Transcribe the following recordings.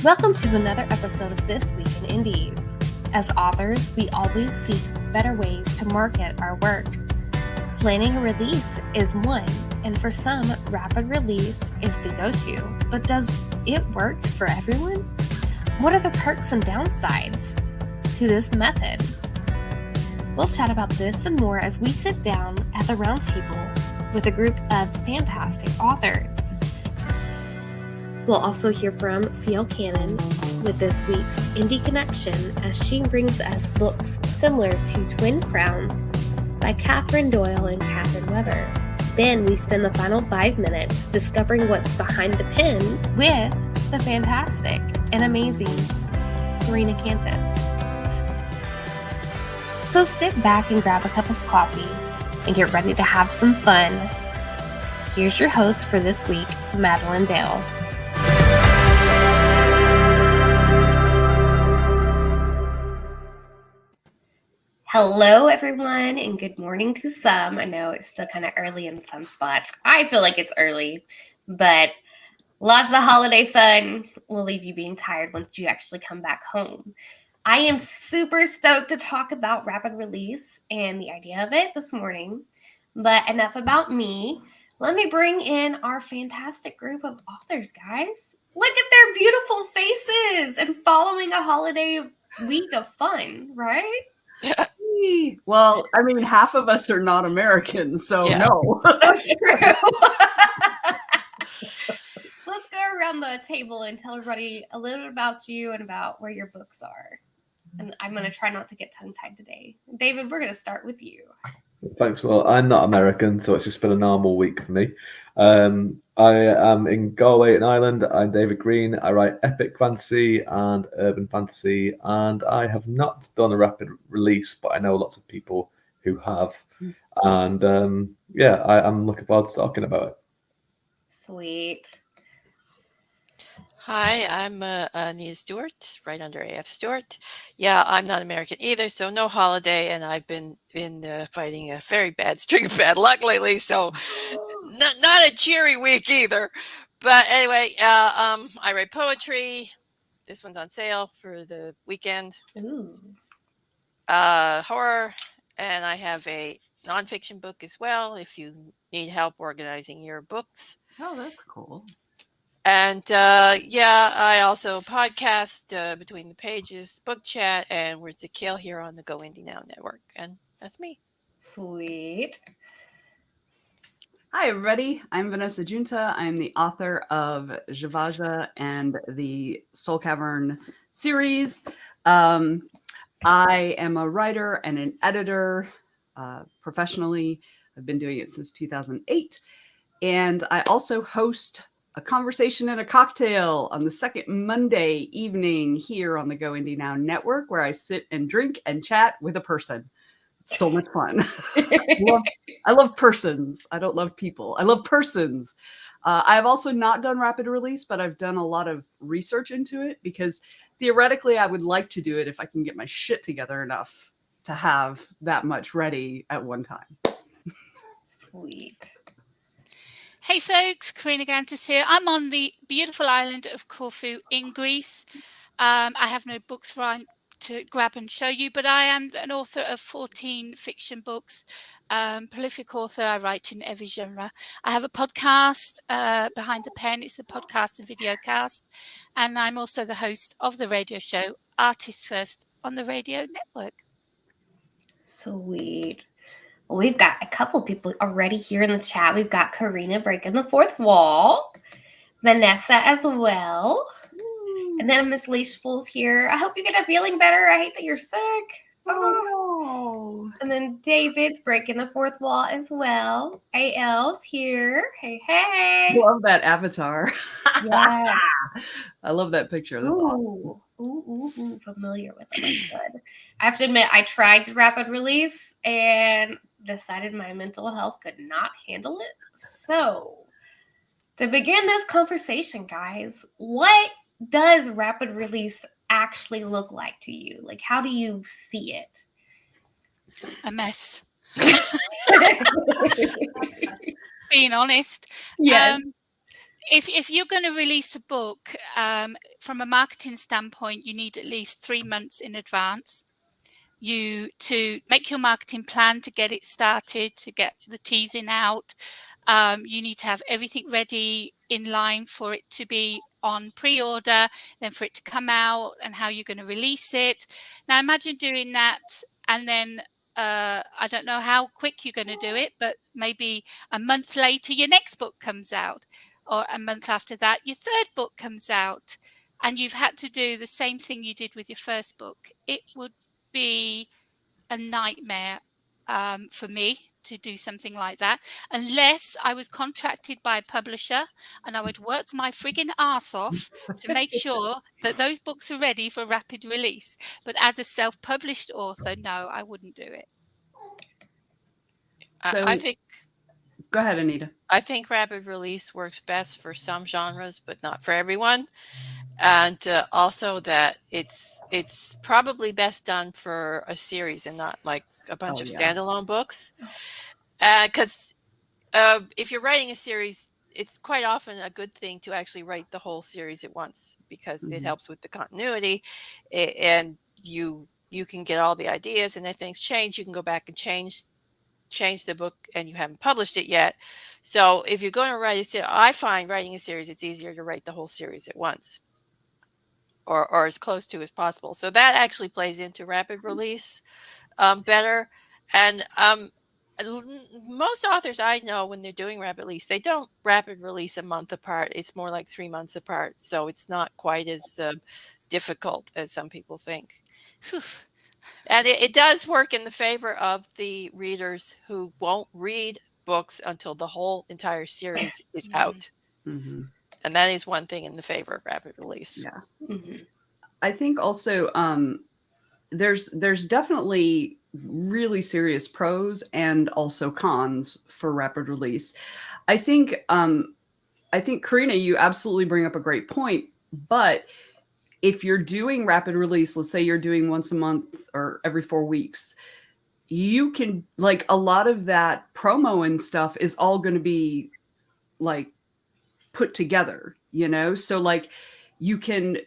Welcome to another episode of This Week in Indies. As authors, we always seek better ways to market our work. Planning a release is one, and for some, rapid release is the go-to. But does it work for everyone? What are the perks and downsides to this method? We'll chat about this and more as we sit down at the round table with a group of fantastic authors. We'll also hear from C.L. Cannon with this week's Indie Connection as she brings us books similar to Twin Crowns by Catherine Doyle and Catherine Weber. Then we spend the final 5 minutes discovering what's behind the pen with the fantastic and amazing Karina Cantus. So sit back and grab a cup of coffee and get ready to have some fun. Here's your host for this week, Madeline Dale. Hello, everyone, and good morning to some. I know it's still kind of early in some spots. I feel like it's early, but lots of holiday fun will leave you being tired once you actually come back home. I am super stoked to talk about rapid release and the idea of it this morning, but enough about me. Let me bring in our fantastic group of authors, guys. Look at their beautiful faces and following a holiday week of fun, right? Well, I mean, half of us are not Americans, so yeah. No. That's true. Let's go around the table and tell everybody a little bit about you and about where your books are. And I'm going to try not to get tongue-tied today. David, we're going to start with you. Thanks. Well, I'm not American, so it's just been a normal week for me. I am in Galway in Ireland. I'm David Green. I write epic fantasy and urban fantasy, and I have not done a rapid release, but I know lots of people who have. And I'm looking forward to talking about it. Sweet. Hi, I'm Anita Stewart, right under A.F. Stewart. Yeah, I'm not American either, so no holiday, and I've been fighting a very bad string of bad luck lately, so not a cheery week either. But anyway, I write poetry. This one's on sale for the weekend. Ooh. Horror, and I have a nonfiction book as well if you need help organizing your books. Oh, that's cool. And I also podcast Between the Pages, book chat, and we're the Kale here on the Go Indie Now network. And that's me. Sweet. Hi, everybody. I'm Vanessa Junta. I'm the author of Javaja and the Soul Cavern series. I am a writer and an editor professionally. I've been doing it since 2008. And I also host a conversation and a cocktail on the second Monday evening here on the Go Indie Now network, where I sit and drink and chat with a person. It's so much fun. I love persons. I don't love people. I love persons. I've also not done rapid release, but I've done a lot of research into it because theoretically I would like to do it if I can get my shit together enough to have that much ready at one time. Sweet. Hey folks, Karina Cantus here. I'm on the beautiful island of Corfu in Greece. I have no books to grab and show you, but I am an author of 14 fiction books. Prolific author, I write in every genre. I have a podcast, Behind the Pen. It's a podcast and video cast. And I'm also the host of the radio show, Artists First, on the radio network. Sweet. Well, we've got a couple people already here in the chat. We've got Karina breaking the fourth wall, Vanessa as well, and then Miss Leashful's here. I hope you get a feeling better. I hate that you're sick. Oh. And then David's breaking the fourth wall as well. AL's here. Hey, hey. I love that avatar. Yes. I love that picture. That's awesome. Ooh, familiar with it. That's good. I have to admit, I tried to rapid release and decided my mental health could not handle it. So, to begin this conversation, guys, what does rapid release actually look like to you? Like, how do you see it? A mess. Being honest. Yes. if you're going to release a book, from a marketing standpoint, you need at least 3 months in advance. You to make your marketing plan, to get it started, to get the teasing out. You need to have everything ready in line for it to be on pre-order, then for it to come out, and how you're going to release it. Now imagine doing that, and then I don't know how quick you're going to do it, but maybe a month later your next book comes out, or a month after that your third book comes out, and you've had to do the same thing you did with your first book. It would be a nightmare for me to do something like that, unless I was contracted by a publisher and I would work my frigging arse off to make sure that those books are ready for rapid release. But as a self-published author, no, I wouldn't do it. So- I think Go ahead, Anita. I think rapid release works best for some genres, but not for everyone. And also that it's probably best done for a series and not like a bunch Oh, of yeah. standalone books. Because if you're writing a series, it's quite often a good thing to actually write the whole series at once, because it Mhm. helps with the continuity, and you can get all the ideas, and if things change, you can go back and change the book, and you haven't published it yet. So if you're going to write a series, I find writing a series, it's easier to write the whole series at once, or as close to as possible. So that actually plays into rapid release better. And most authors I know, when they're doing rapid release, they don't rapid release a month apart. It's more like 3 months apart. So it's not quite as difficult as some people think. Phew. And it does work in the favor of the readers who won't read books until the whole entire series is out. Mm-hmm. And that is one thing in the favor of rapid release. Yeah. Mhm. I think also there's definitely really serious pros and also cons for rapid release. I think Karina, you absolutely bring up a great point. But if you're doing rapid release, let's say you're doing once a month or every 4 weeks, you can, like, a lot of that promo and stuff is all going to be like put together, so like you can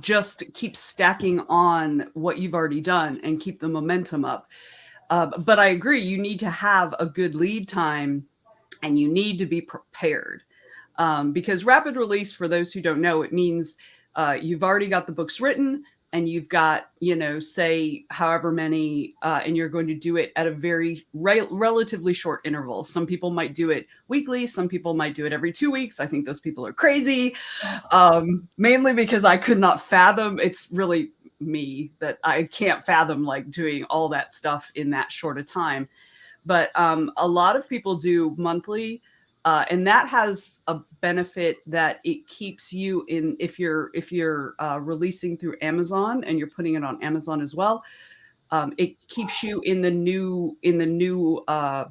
just keep stacking on what you've already done and keep the momentum up. But I agree, you need to have a good lead time and you need to be prepared, because rapid release, for those who don't know, it means you've already got the books written and you've got, say however many, and you're going to do it at a very relatively short interval. Some people might do it weekly. Some people might do it every 2 weeks. I think those people are crazy, mainly because I could not fathom. It's really me that I can't fathom like doing all that stuff in that short a time. But a lot of people do monthly. And that has a benefit that it keeps you in, if you're releasing through Amazon and you're putting it on Amazon as well, it keeps you in the new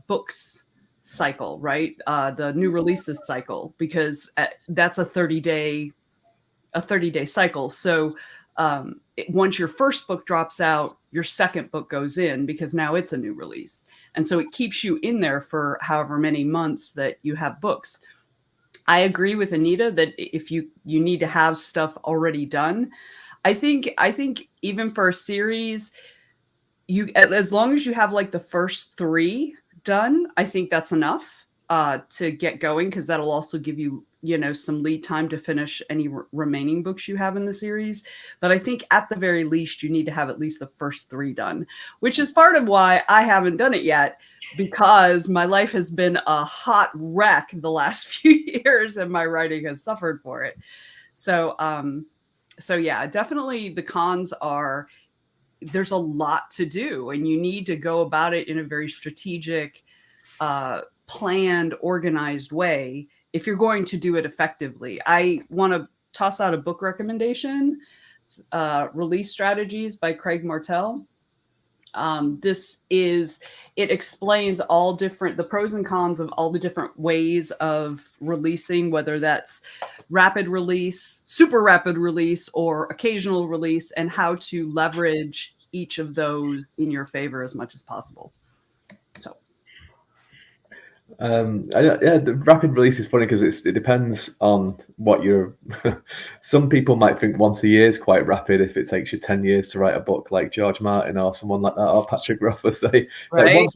books cycle, right? The new releases cycle, because that's a 30-day cycle. So once your first book drops out, your second book goes in, because now it's a new release. And so it keeps you in there for however many months that you have books. I agree with Anita that if you need to have stuff already done. I think even for a series, as long as you have like the first 3 done, I think that's enough to get going, because that'll also give you some lead time to finish any remaining books you have in the series. But I think at the very least, you need to have at least the first 3 done, which is part of why I haven't done it yet, because my life has been a hot wreck the last few years and my writing has suffered for it. So yeah, definitely the cons are, there's a lot to do and you need to go about it in a very strategic, planned, organized way if you're going to do it effectively. I want to toss out a book recommendation, Release Strategies by Craig Martell. It explains the pros and cons of all the different ways of releasing, whether that's rapid release, super rapid release, or occasional release, and how to leverage each of those in your favor as much as possible. So Yeah, the rapid release is funny because it depends on what you're. Some people might think once a year is quite rapid if it takes you 10 years to write a book, like George Martin or someone like that, or Patrick Rothfuss. Say it's like Right.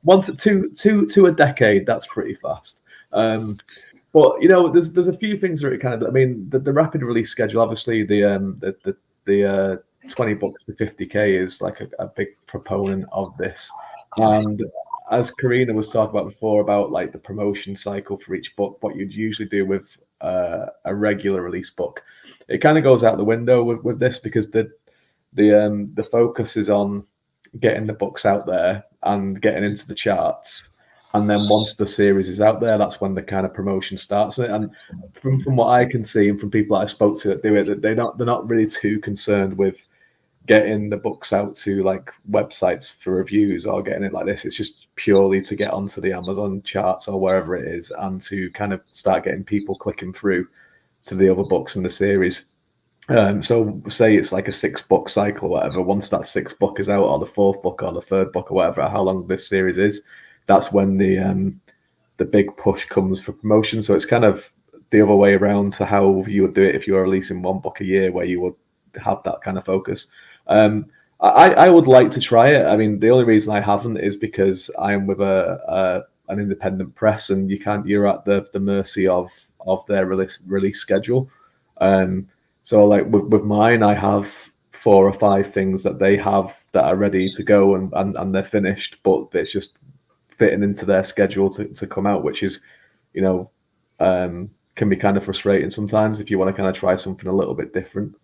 once two a decade. That's pretty fast. But you know, there's a few things that it kind of. I mean, the rapid release schedule. Obviously, the 20 books to 50k is like a big proponent of this, and as Karina was talking about before about like the promotion cycle for each book, what you'd usually do with a regular release book, it kind of goes out the window with this because the focus is on getting the books out there and getting into the charts. And then once the series is out there, that's when the kind of promotion starts. And from what I can see and from people that I spoke to that do it, they're not really too concerned with getting the books out to like websites for reviews or getting it like this. It's just purely to get onto the Amazon charts or wherever it is and to kind of start getting people clicking through to the other books in the series. So say it's like a 6-book cycle or whatever. Once that 6th book is out, or the 4th book or the 3rd book or whatever, how long this series is, that's when the big push comes for promotion. So it's kind of the other way around to how you would do it if you were releasing 1 book a year, where you would have that kind of focus. I would like to try it. I mean, the only reason I haven't is because I am with an independent press, and you're at the mercy of their release schedule. So like with mine, I have 4 or 5 things that they have that are ready to go and they're finished, but it's just fitting into their schedule to come out, which is, you know, can be kind of frustrating sometimes if you want to kind of try something a little bit different.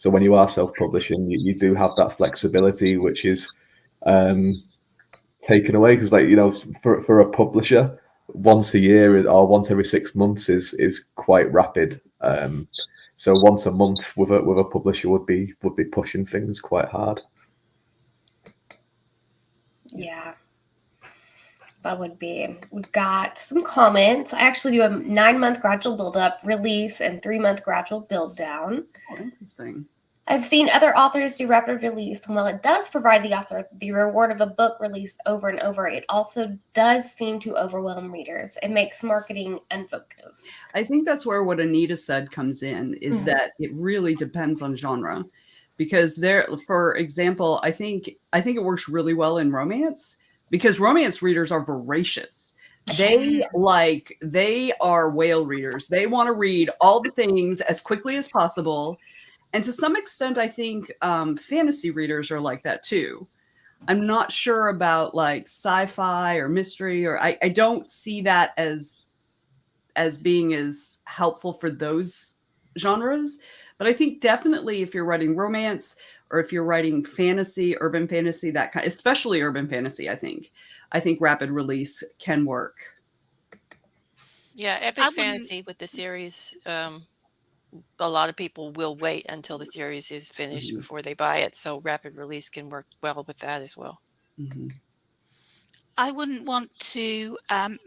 So when you are self-publishing, you do have that flexibility, which is taken away, because, like, you know, for a publisher, once a year or once every 6 months is quite rapid. So once a month with a publisher would be pushing things quite hard. Yeah, that would be. We've got some comments. I actually do a 9-month gradual build up, release, and 3-month gradual build down. Oh, interesting. I've seen other authors do rapid release, and while it does provide the author the reward of a book released over and over, it also does seem to overwhelm readers. It makes marketing unfocused. I think that's where what Anita said comes in, is that it really depends on genre. Because there, for example, I think it works really well in romance, because romance readers are voracious. They are whale readers. They want to read all the things as quickly as possible. And to some extent, I think fantasy readers are like that too. I'm not sure about like sci-fi or mystery, or I don't see that as being as helpful for those genres. But I think definitely if you're writing romance, or if you're writing fantasy, urban fantasy, that kind, especially urban fantasy, I think rapid release can work. Yeah, epic fantasy with the series. A lot of people will wait until the series is finished before they buy it. So rapid release can work well with that as well. Mm-hmm. I wouldn't want to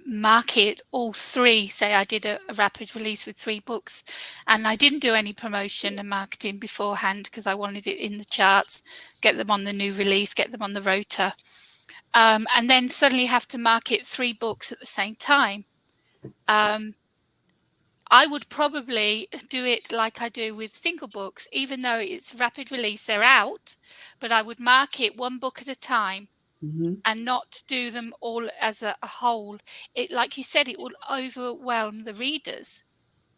market all 3. Say I did a rapid release with 3 books and I didn't do any promotion and marketing beforehand because I wanted it in the charts, get them on the new release, get them on the rota, and then suddenly have to market 3 books at the same time. I would probably do it like I do with single books, even though it's rapid release, they're out, but I would market 1 book at a time. Mm-hmm. And not do them all as a whole. It, like you said, it will overwhelm the readers.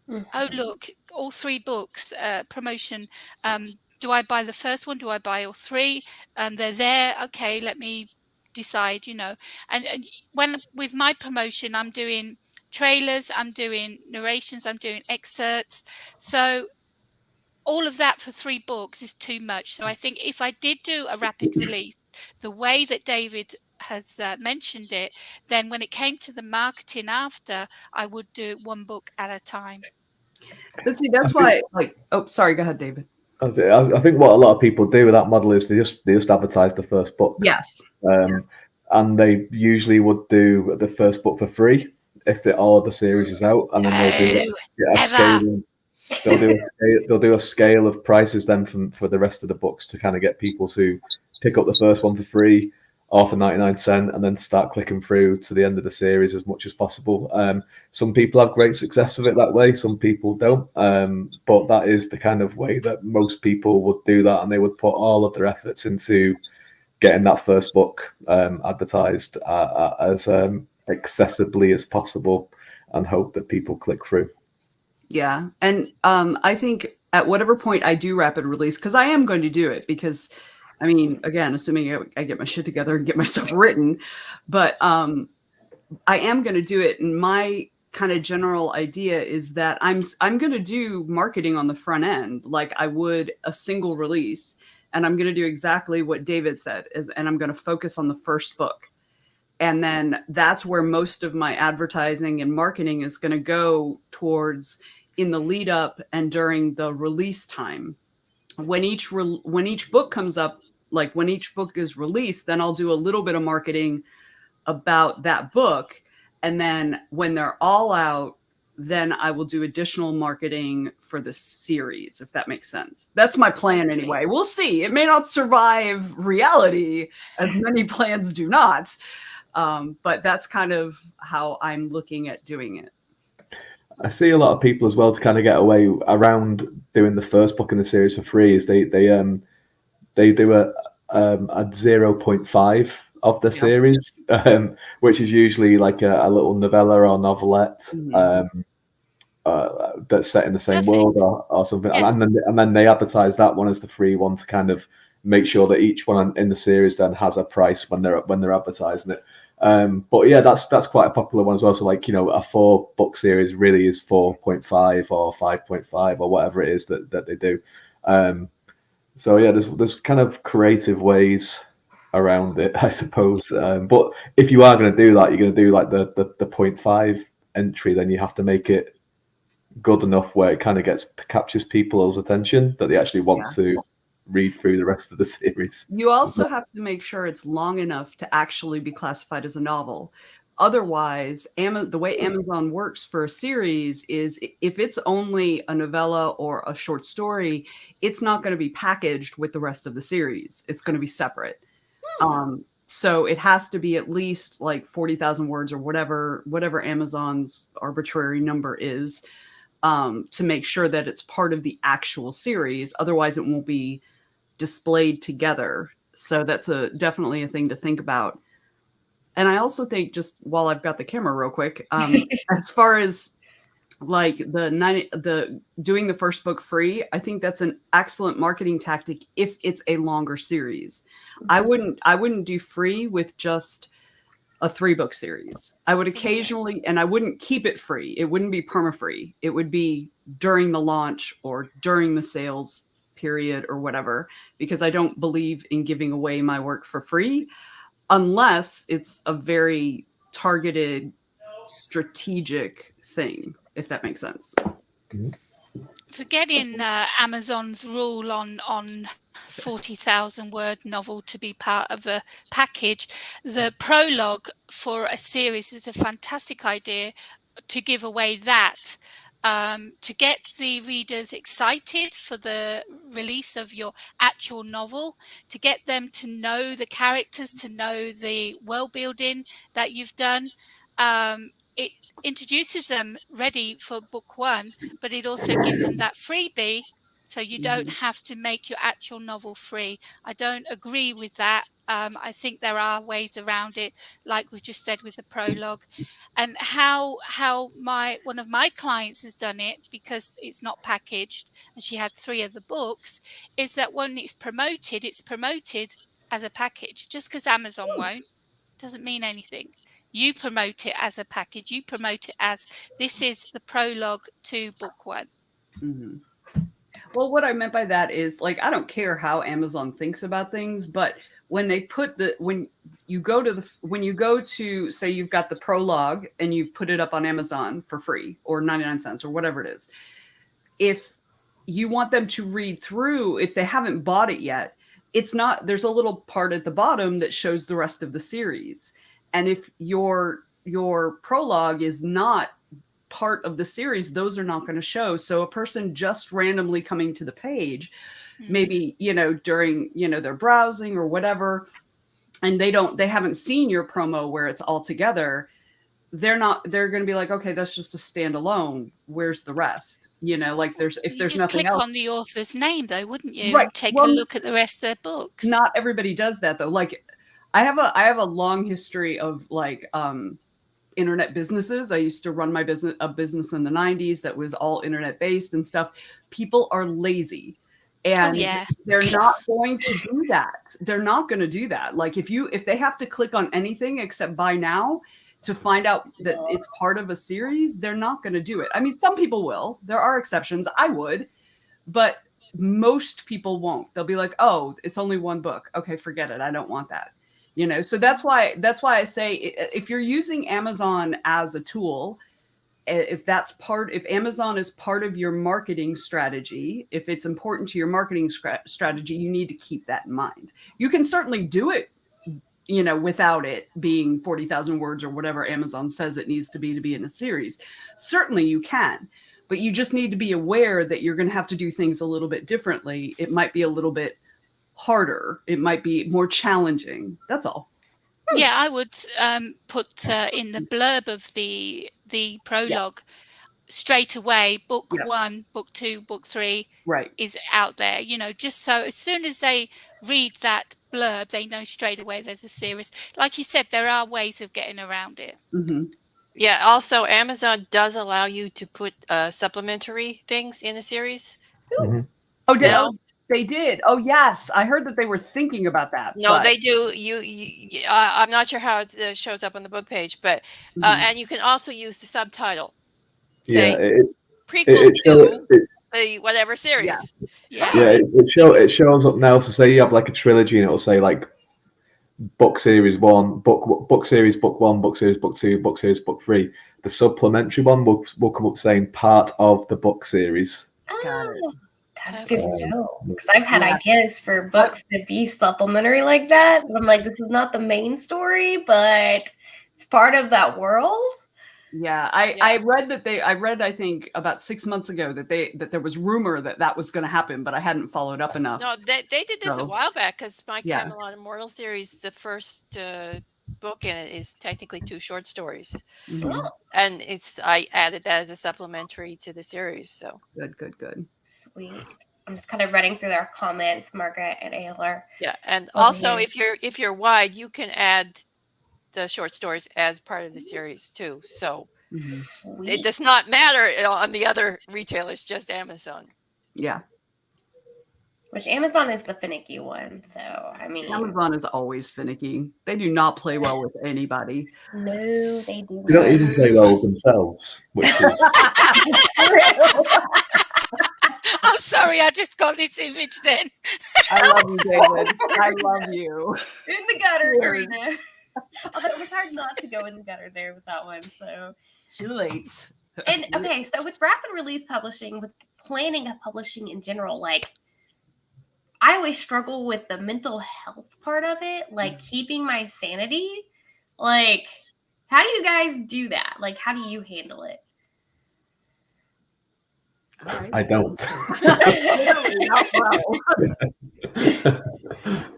Mm-hmm. Oh, look, all 3 books, promotion. Do I buy the first one? Do I buy all 3? They're there. Okay, let me decide, you know. And when with my promotion, I'm doing trailers, I'm doing narrations, I'm doing excerpts. So all of that for 3 books is too much. So I think if I did do a rapid release, the way that David has mentioned it, then when it came to the marketing after, I would do 1 book at a time. But see, that's why, like, oh, sorry, go ahead, David. I think what a lot of people do with that model is they just advertise the first book. Yes. And they usually would do the first book for free if all of the series is out, and then they'll do a scale of prices then for the rest of the books to kind of get people to pick up the first one for free, or for 99¢, and then start clicking through to the end of the series as much as possible. Some people have great success with it that way, some people don't, but that is the kind of way that most people would do that, and they would put all of their efforts into getting that first book advertised as accessibly as possible and hope that people click through. Yeah. And I think at whatever point I do rapid release, because I am going to do it, because I mean, again, assuming I get my shit together and get my stuff written, but I am going to do it. And my kind of general idea is that I'm going to do marketing on the front end like I would a single release. And I'm going to do exactly what David said, and I'm going to focus on the first book. And then that's where most of my advertising and marketing is going to go towards in the lead up and during the release time. When each book comes up, like when each book is released, then I'll do a little bit of marketing about that book. And then when they're all out, then I will do additional marketing for the series, if that makes sense. That's my plan anyway. We'll see. It may not survive reality, as many plans do not. But that's kind of how I'm looking at doing it. I see a lot of people as well to kind of get away around doing the first book in the series for free is they do a 0.5 of the series, which is usually like a little novella or novelette that's set in the same world or something, and then they advertise that one as the free one to kind of make sure that each one in the series then has a price when they're advertising it. But yeah, that's quite a popular one as well. So like, you know, a 4-book series really is 4.5 or 5.5 or whatever it is that they do. So yeah, there's kind of creative ways around it, I suppose. But if you are going to do that, you're going to do like the 0.5 entry, then you have to make it good enough where it kind of captures people's attention that they actually want to read through the rest of the series. You also have to make sure it's long enough to actually be classified as a novel. Otherwise, the way Amazon works for a series is if it's only a novella or a short story, it's not going to be packaged with the rest of the series. It's going to be separate. So it has to be at least like 40,000 words or whatever Amazon's arbitrary number is, to make sure that it's part of the actual series. Otherwise, it won't be displayed together. So that's definitely a thing to think about. And I also think, just while I've got the camera real quick, as far as like the doing the first book free, I think that's an excellent marketing tactic if it's a longer series. I wouldn't do free with just a 3-book series. I would occasionally, and I wouldn't keep it free. It wouldn't be perma-free. It would be during the launch or during the sales period or whatever, because I don't believe in giving away my work for free unless it's a very targeted, strategic thing, if that makes sense. Forgetting Amazon's rule on 40,000 word novel to be part of a package, the prologue for a series is a fantastic idea to give away that. To get the readers excited for the release of your actual novel, to get them to know the characters, to know the world building that you've done. It introduces them ready for book 1, but it also gives them that freebie, so you don't have to make your actual novel free. I don't agree with that. I think there are ways around it, like we just said with the prologue. And how one of my clients has done it, because it's not packaged and she had 3 of the books, is that when it's promoted as a package. Just because Amazon won't doesn't mean anything. You promote it as a package. You promote it as, this is the prologue to book 1. Mm-hmm. Well, what I meant by that is, like, I don't care how Amazon thinks about things, but when they put when you go to say you've got the prologue and you've put it up on Amazon for free or 99¢, or whatever it is, if you want them to read through, if they haven't bought it yet, there's a little part at the bottom that shows the rest of the series. And if your prologue is not part of the series, those are not going to show. So a person just randomly coming to the page, maybe, during, their browsing or whatever, and they haven't seen your promo where it's all together, they're going to be like, okay, that's just a standalone. Where's the rest? You know, like if You there's just nothing click else. on the author's name, though, wouldn't you? Right. And take Well, a look at the rest of their books. Not everybody does that though. Like I have a long history of like internet businesses. I used to run a business in the 90s that was all internet based and stuff. People are lazy. And they're not going to do that. They're not going to do that. Like if they have to click on anything except buy now to find out that it's part of a series, they're not going to do it. I mean, some people will. There are exceptions. I would, but most people won't. They'll be like, "Oh, it's only one book. Okay, forget it. I don't want that." You know. So that's why I say if you're using Amazon as a tool, if Amazon is part of your marketing strategy, if it's important to your marketing strategy, you need to keep that in mind. You can certainly do it, you know, without it being 40,000 words or whatever Amazon says it needs to be in a series. Certainly you can, but you just need to be aware that you're going to have to do things a little bit differently. It might be a little bit harder. It might be more challenging. That's all. Yeah, I would put in the blurb of the prologue straight away, book 1, book 2, book 3 is out there, you know, just so as soon as they read that blurb, they know straight away there's a series. Like you said, there are ways of getting around it. Mm-hmm. Yeah, also Amazon does allow you to put supplementary things in a series. Mm-hmm. Oh, they did. Oh, yes. I heard that they were thinking about that. No, they do. I'm not sure how it shows up on the book page, but and you can also use the subtitle. Prequel to the whatever series. It shows up now. So say you have like a trilogy, and it'll say like book series 1, book series book 1, book series book 2, book series book 3. The supplementary one will come up saying part of the book series. Got it. That's good to know, because I've had ideas for books to be supplementary like that. So I'm like, this is not the main story, but it's part of that world. Yeah, I read that I think about 6 months ago that there was rumor that was going to happen, but I hadn't followed up enough. No, they did this a while back, because my Camelot Immortal series, the first book in it is technically 2 short stories, and I added that as a supplementary to the series. So good. Sweet. I'm just kind of running through their comments, Margaret and Aylar. Yeah, and also if you're wide, you can add the short stories as part of the series too. So it does not matter on the other retailers, just Amazon. Yeah. Which Amazon is the finicky one. So, I mean, Amazon is always finicky. They do not play well with anybody. No, they do. They don't even play well with themselves, which is. I'm sorry, I just got this image then. I love you, David. I love you. In the gutter, Karina. Although it was hard not to go in the gutter there with that one. So too late. And okay, so with rapid release publishing, with planning of publishing in general, like I always struggle with the mental health part of it, like keeping my sanity. Like, how do you guys do that? Like, how do you handle it? I don't.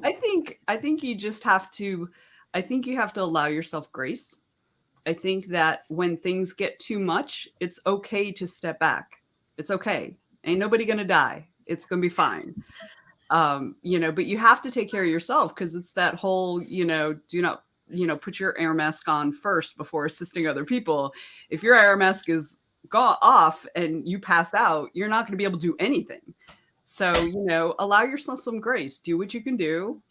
I think you just have to. I think you have to allow yourself grace. I think that when things get too much, it's okay to step back. It's okay. Ain't nobody gonna die. It's gonna be fine. You know, but you have to take care of yourself, because it's that whole, you know, do not, you know, put your air mask on first before assisting other people. If your air mask is off and you pass out, you're not going to be able to do anything. So, you know, allow yourself some grace. Do what you can do.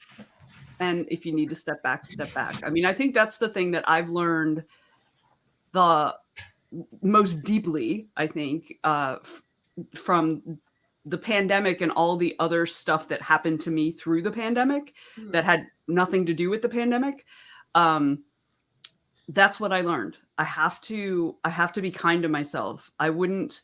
And if you need to step back, step back. I mean, I think that's the thing that I've learned the most deeply, I think, from the pandemic and all the other stuff that happened to me through the pandemic that had nothing to do with the pandemic. That's what I learned. I have to be kind to myself. I wouldn't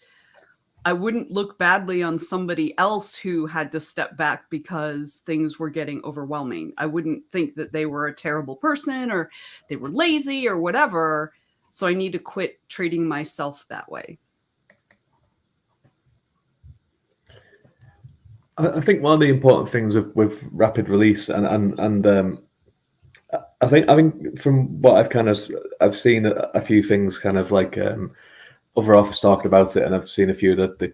look badly on somebody else who had to step back because things were getting overwhelming. I wouldn't think that they were a terrible person or they were lazy or whatever. So I need to quit treating myself that way. I think one of the important things with rapid release and I think from what I've seen a few things kind of like other authors talking about it, and I've seen a few of the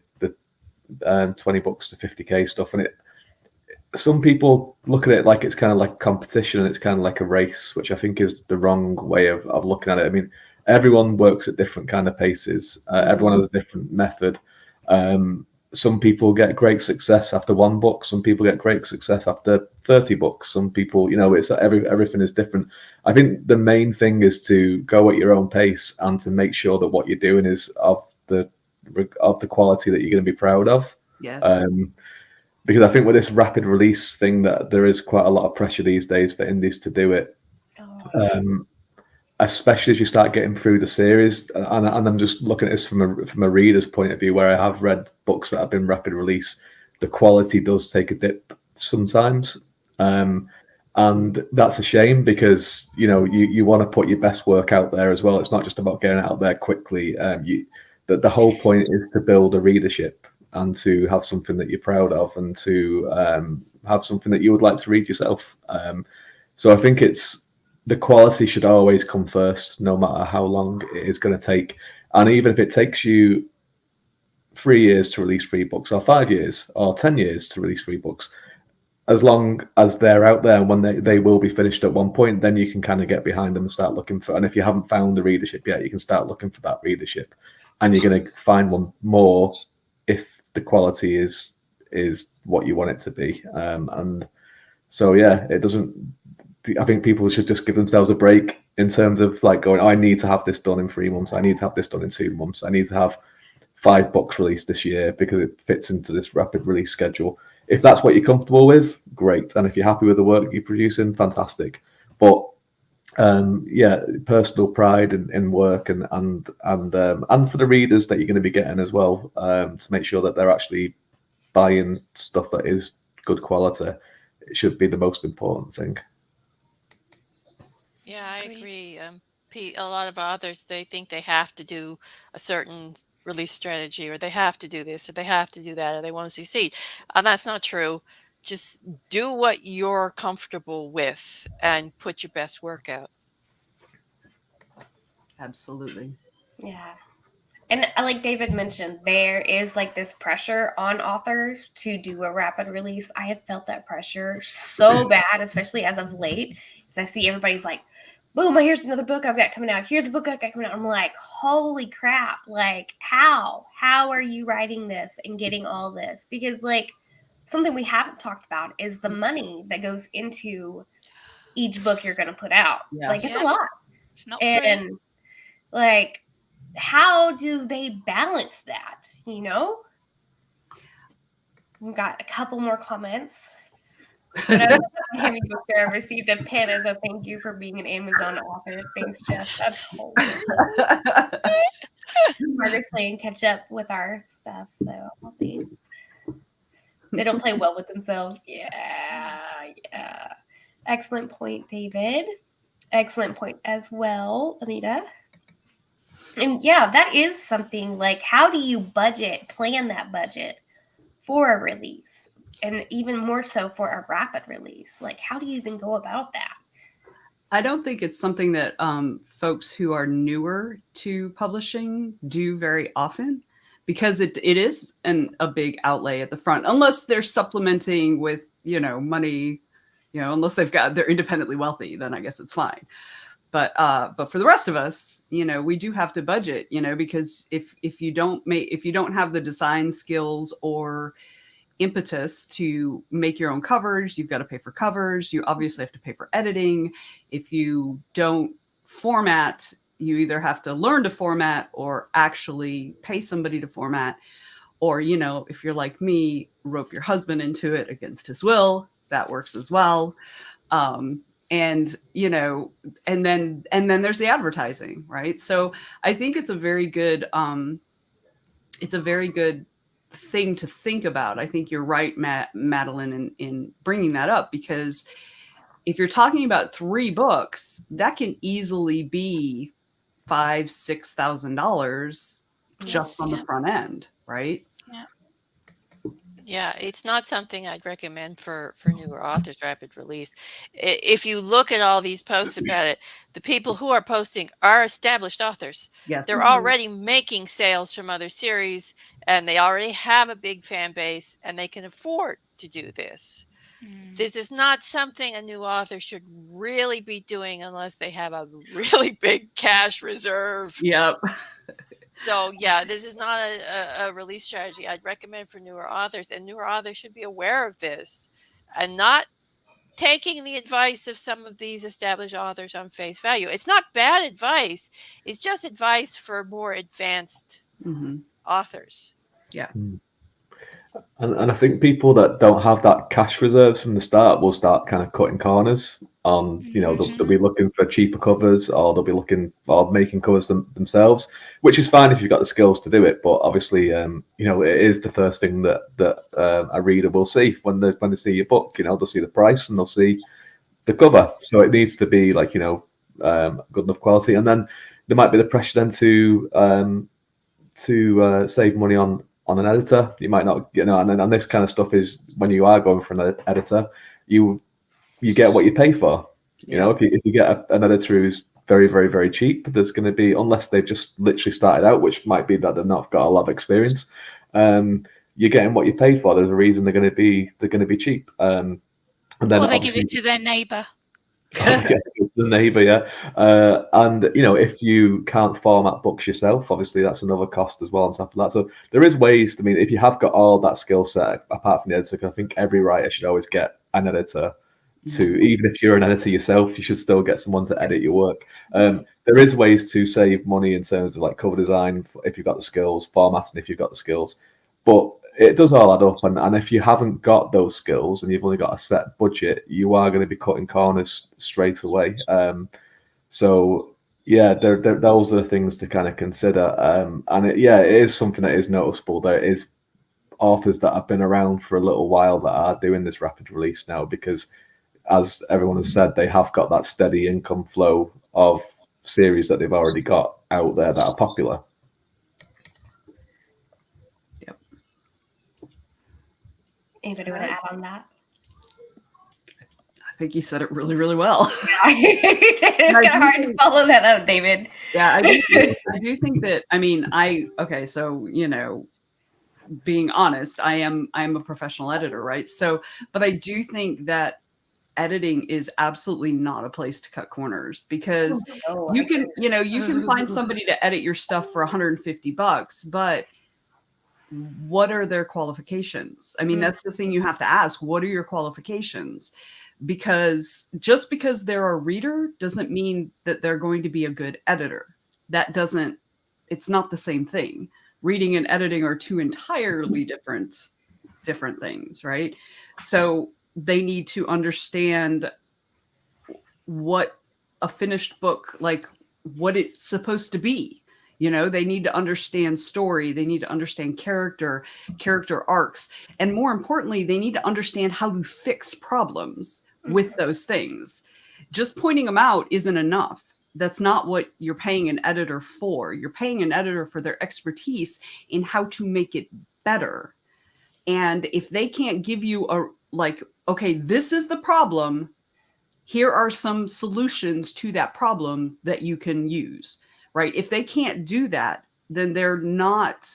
20 books to 50k stuff, and some people look at it like it's kind of like competition and it's kind of like a race, which I think is the wrong way of looking at it. I mean, everyone works at different kind of paces. Everyone has a different method. Some people get great success after one book. Some people get great success after 30 books. Some people, it's everything is different. I think the main thing is to go at your own pace and to make sure that what you're doing is of the quality that you're going to be proud of. Yes. Because I think with this rapid release thing, that there is quite a lot of pressure these days for indies to do it. Especially as you start getting through the series, and I'm just looking at this from a reader's point of view, where I have read books that have been rapid release, the quality does take a dip sometimes, and that's a shame because you want to put your best work out there as well. It's not just about getting it out there quickly. The whole point is to build a readership and to have something that you're proud of, and to have something that you would like to read yourself. So I think the quality should always come first, no matter how long it is going to take. And even if it takes you 3 years to release 3 books, or 5 years, or 10 years to release 3 books, as long as they're out there and when they will be finished at one point, then you can kind of get behind them and start looking for. And if you haven't found the readership yet, you can start looking for that readership, and you're going to find one more if the quality is what you want it to be. And so it doesn't. I think people should just give themselves a break in terms of like going, I need to have this done in 3 months. I need to have this done in 2 months. I need to have 5 books released this year because it fits into this rapid release schedule. If that's what you're comfortable with, great. And if you're happy with the work you're producing, fantastic. But personal pride in work and for the readers that you're going to be getting as well, to make sure that they're actually buying stuff that is good quality, it should be the most important thing. Yeah, I agree. A lot of authors, they think they have to do a certain release strategy, or they have to do this, or they have to do that, or they want to succeed. And that's not true. Just do what you're comfortable with and put your best work out. Absolutely. Yeah. And like David mentioned, there is like this pressure on authors to do a rapid release. I have felt that pressure so bad, especially as of late, because I see everybody's like, boom, here's another book I've got coming out. Here's a book I've got coming out. I'm like, holy crap. Like, how are you writing this and getting all this? Because like something we haven't talked about is the money that goes into each book you're going to put out. Yeah. Like, it's a lot. It's not free. And like, how do they balance that? We've got a couple more comments. Amy Booker received a pen as a thank you for being an Amazon author. Thanks, Jess. That's hilarious. Margaret's playing catch up with our stuff, so thanks. They don't play well with themselves. Yeah. Excellent point, David. Excellent point as well, Anita. And yeah, that is something like, how do you plan that budget for a release? And even more so for a rapid release. Like, how do you even go about that? I don't think it's something that folks who are newer to publishing do very often, because it is a big outlay at the front, unless they're supplementing with, money, unless they're independently wealthy, then I guess it's fine. But for the rest of us, we do have to budget, because if you don't have the design skills or impetus to make your own covers, you've got to pay for covers. You obviously have to pay for editing. If you don't format, you either have to learn to format or actually pay somebody to format. Or, if you're like me, rope your husband into it against his will. That works as well. And then there's the advertising, right? So I think it's a very good thing to think about. I think you're right, Madeline, in bringing that up, because if you're talking about 3 books, that can easily be $5,000-$6,000 just on the front end, right? Yeah, Yeah, it's not something I'd recommend for newer authors, rapid release. If you look at all these posts about it, the people who are posting are established authors. Yes. They're already making sales from other series, and they already have a big fan base, and they can afford to do this. This is not something a new author should really be doing unless they have a really big cash reserve. Yep. So yeah, this is not a release strategy I'd recommend for newer authors, and newer authors should be aware of this and not taking the advice of some of these established authors on face value. It's not bad advice. It's just advice for more advanced Mm-hmm. authors. Yeah. And I think people that don't have that cash reserves from the start will start kind of cutting corners on, they'll be looking for cheaper covers, or they'll be looking or making covers themselves, which is fine if you've got the skills to do it. But obviously, it is the first thing that a reader will see when they see your book. They'll see the price and they'll see the cover. So it needs to be like, good enough quality. And then there might be the pressure then to save money on an editor. You might not, and this kind of stuff is when you are going for an editor, you get what you pay for. If you get an editor who's very, very, very cheap, there's going to be, unless they've just literally started out, which might be that they've not got a lot of experience, you're getting what you pay for. There's a reason they're going to be cheap. And then or they give it to their neighbour. The neighbour, yeah. And if you can't format books yourself, obviously that's another cost as well on top of that. So there is ways. If you have got all that skill set apart from the editor, I think every writer should always get an editor. Even if you're an editor yourself, you should still get someone to edit your work. There is ways to save money in terms of like cover design if you've got the skills, formatting if you've got the skills, but it does all add up. And if you haven't got those skills and you've only got a set budget, you are going to be cutting corners straight away. So yeah, those are the things to kind of consider. And it is something that is noticeable. There is authors that have been around for a little while that are doing this rapid release now, because as everyone has said, they have got that steady income flow of series that they've already got out there that are popular. Yep. Anybody want to add on that? I think you said it really, really well. It's kind of hard to follow that up, David. Yeah, I do think that, being honest, I am a professional editor, right? So, but I do think that editing is absolutely not a place to cut corners, because you can find somebody to edit your stuff for $150, but what are their qualifications? That's the thing you have to ask. What are your qualifications? Because just because they're a reader doesn't mean that they're going to be a good editor. It's not the same thing. Reading and editing are two entirely different things, right? So they need to understand what a finished book, like what it's supposed to be. They need to understand story. They need to understand character arcs. And more importantly, they need to understand how to fix problems with those things. Just pointing them out isn't enough. That's not what you're paying an editor for. You're paying an editor for their expertise in how to make it better. And if they can't give you okay, this is the problem, here are some solutions to that problem that you can use, right? If they can't do that, then they're not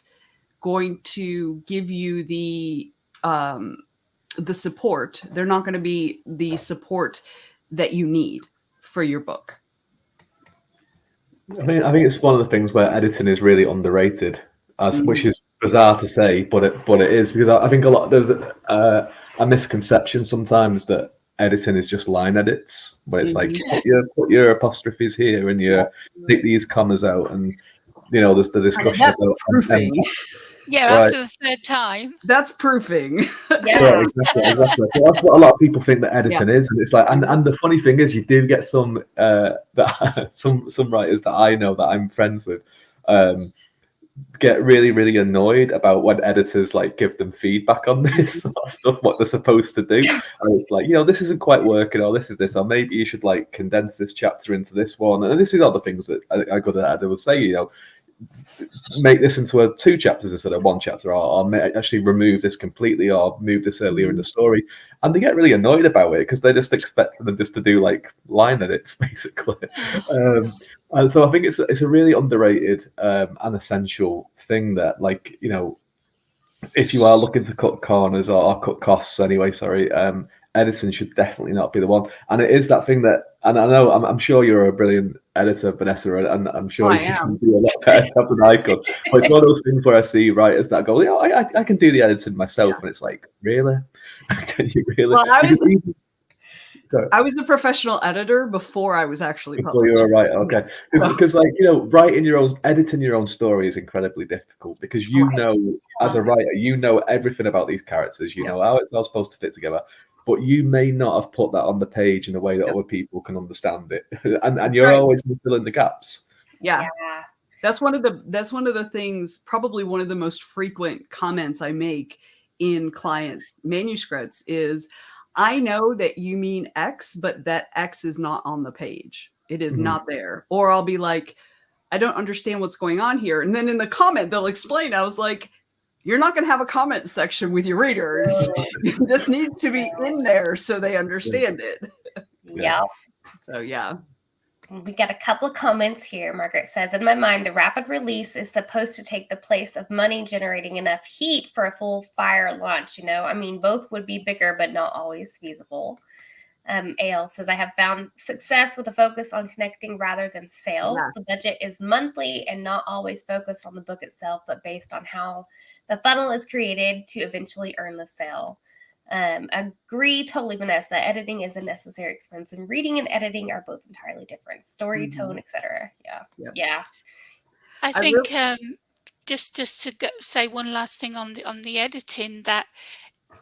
going to give you the support. They're not going to be the support that you need for your book. I think it's one of the things where editing is really underrated, which is bizarre to say, but it is, because I think there's a misconception sometimes that editing is just line edits, where it's like put your apostrophes here and you take these commas out, and there's the discussion about proofing. Yeah, right. After the third time. That's proofing. Yeah, right, exactly. So that's what a lot of people think that editing is, and it's like, and the funny thing is, you do get some some writers that I know that I'm friends with get really, really annoyed about when editors give them feedback on this sort of stuff, what they're supposed to do, and it's like, this isn't quite working, or this, or maybe you should condense this chapter into this one, and this is all the things that a good editor would say. make this into a 2 chapters instead of 1 chapter, or actually remove this completely, or move this earlier in the story. And they get really annoyed about it because they just expect them just to do like line edits, basically. And so I think it's a really underrated and essential thing that, like, you know, if you are looking to cut corners or cut costs anyway, editing should definitely not be the one. And it is that thing that, and I know, I'm sure you're a brilliant editor, Vanessa, and I'm sure you can do a lot better job than I could. But it's one of those things where I see writers that go, yeah, I can do the editing myself. And it's like, really? Can you really? Well, I was a professional editor before I was actually published. You were right, okay. Because like, you know, editing your own story is incredibly difficult because you know, as a writer, you know everything about these characters. You know how it's all supposed to fit together, but you may not have put that on the page in a way that other people can understand it, and you're always filling the gaps. Yeah. That's one of the things. Probably one of the most frequent comments I make in client manuscripts is, I know that you mean X, but that X is not on the page. It is not there. Or I'll be like, I don't understand what's going on here. And then in the comment, they'll explain. I was like, you're not going to have a comment section with your readers. This needs to be in there so they understand it. Yeah. So, yeah. We got a couple of comments here. Margaret says, in my mind, the rapid release is supposed to take the place of money generating enough heat for a full fire launch. You know, I mean, both would be bigger, but not always feasible. AL says, I have found success with a focus on connecting rather than sales. Yes. The budget is monthly and not always focused on the book itself, but based on how the funnel is created to eventually earn the sale. Agree totally, Vanessa. Editing is a necessary expense, and reading and editing are both entirely different. Story, tone, etc. Yeah. I think just to say one last thing on the editing, that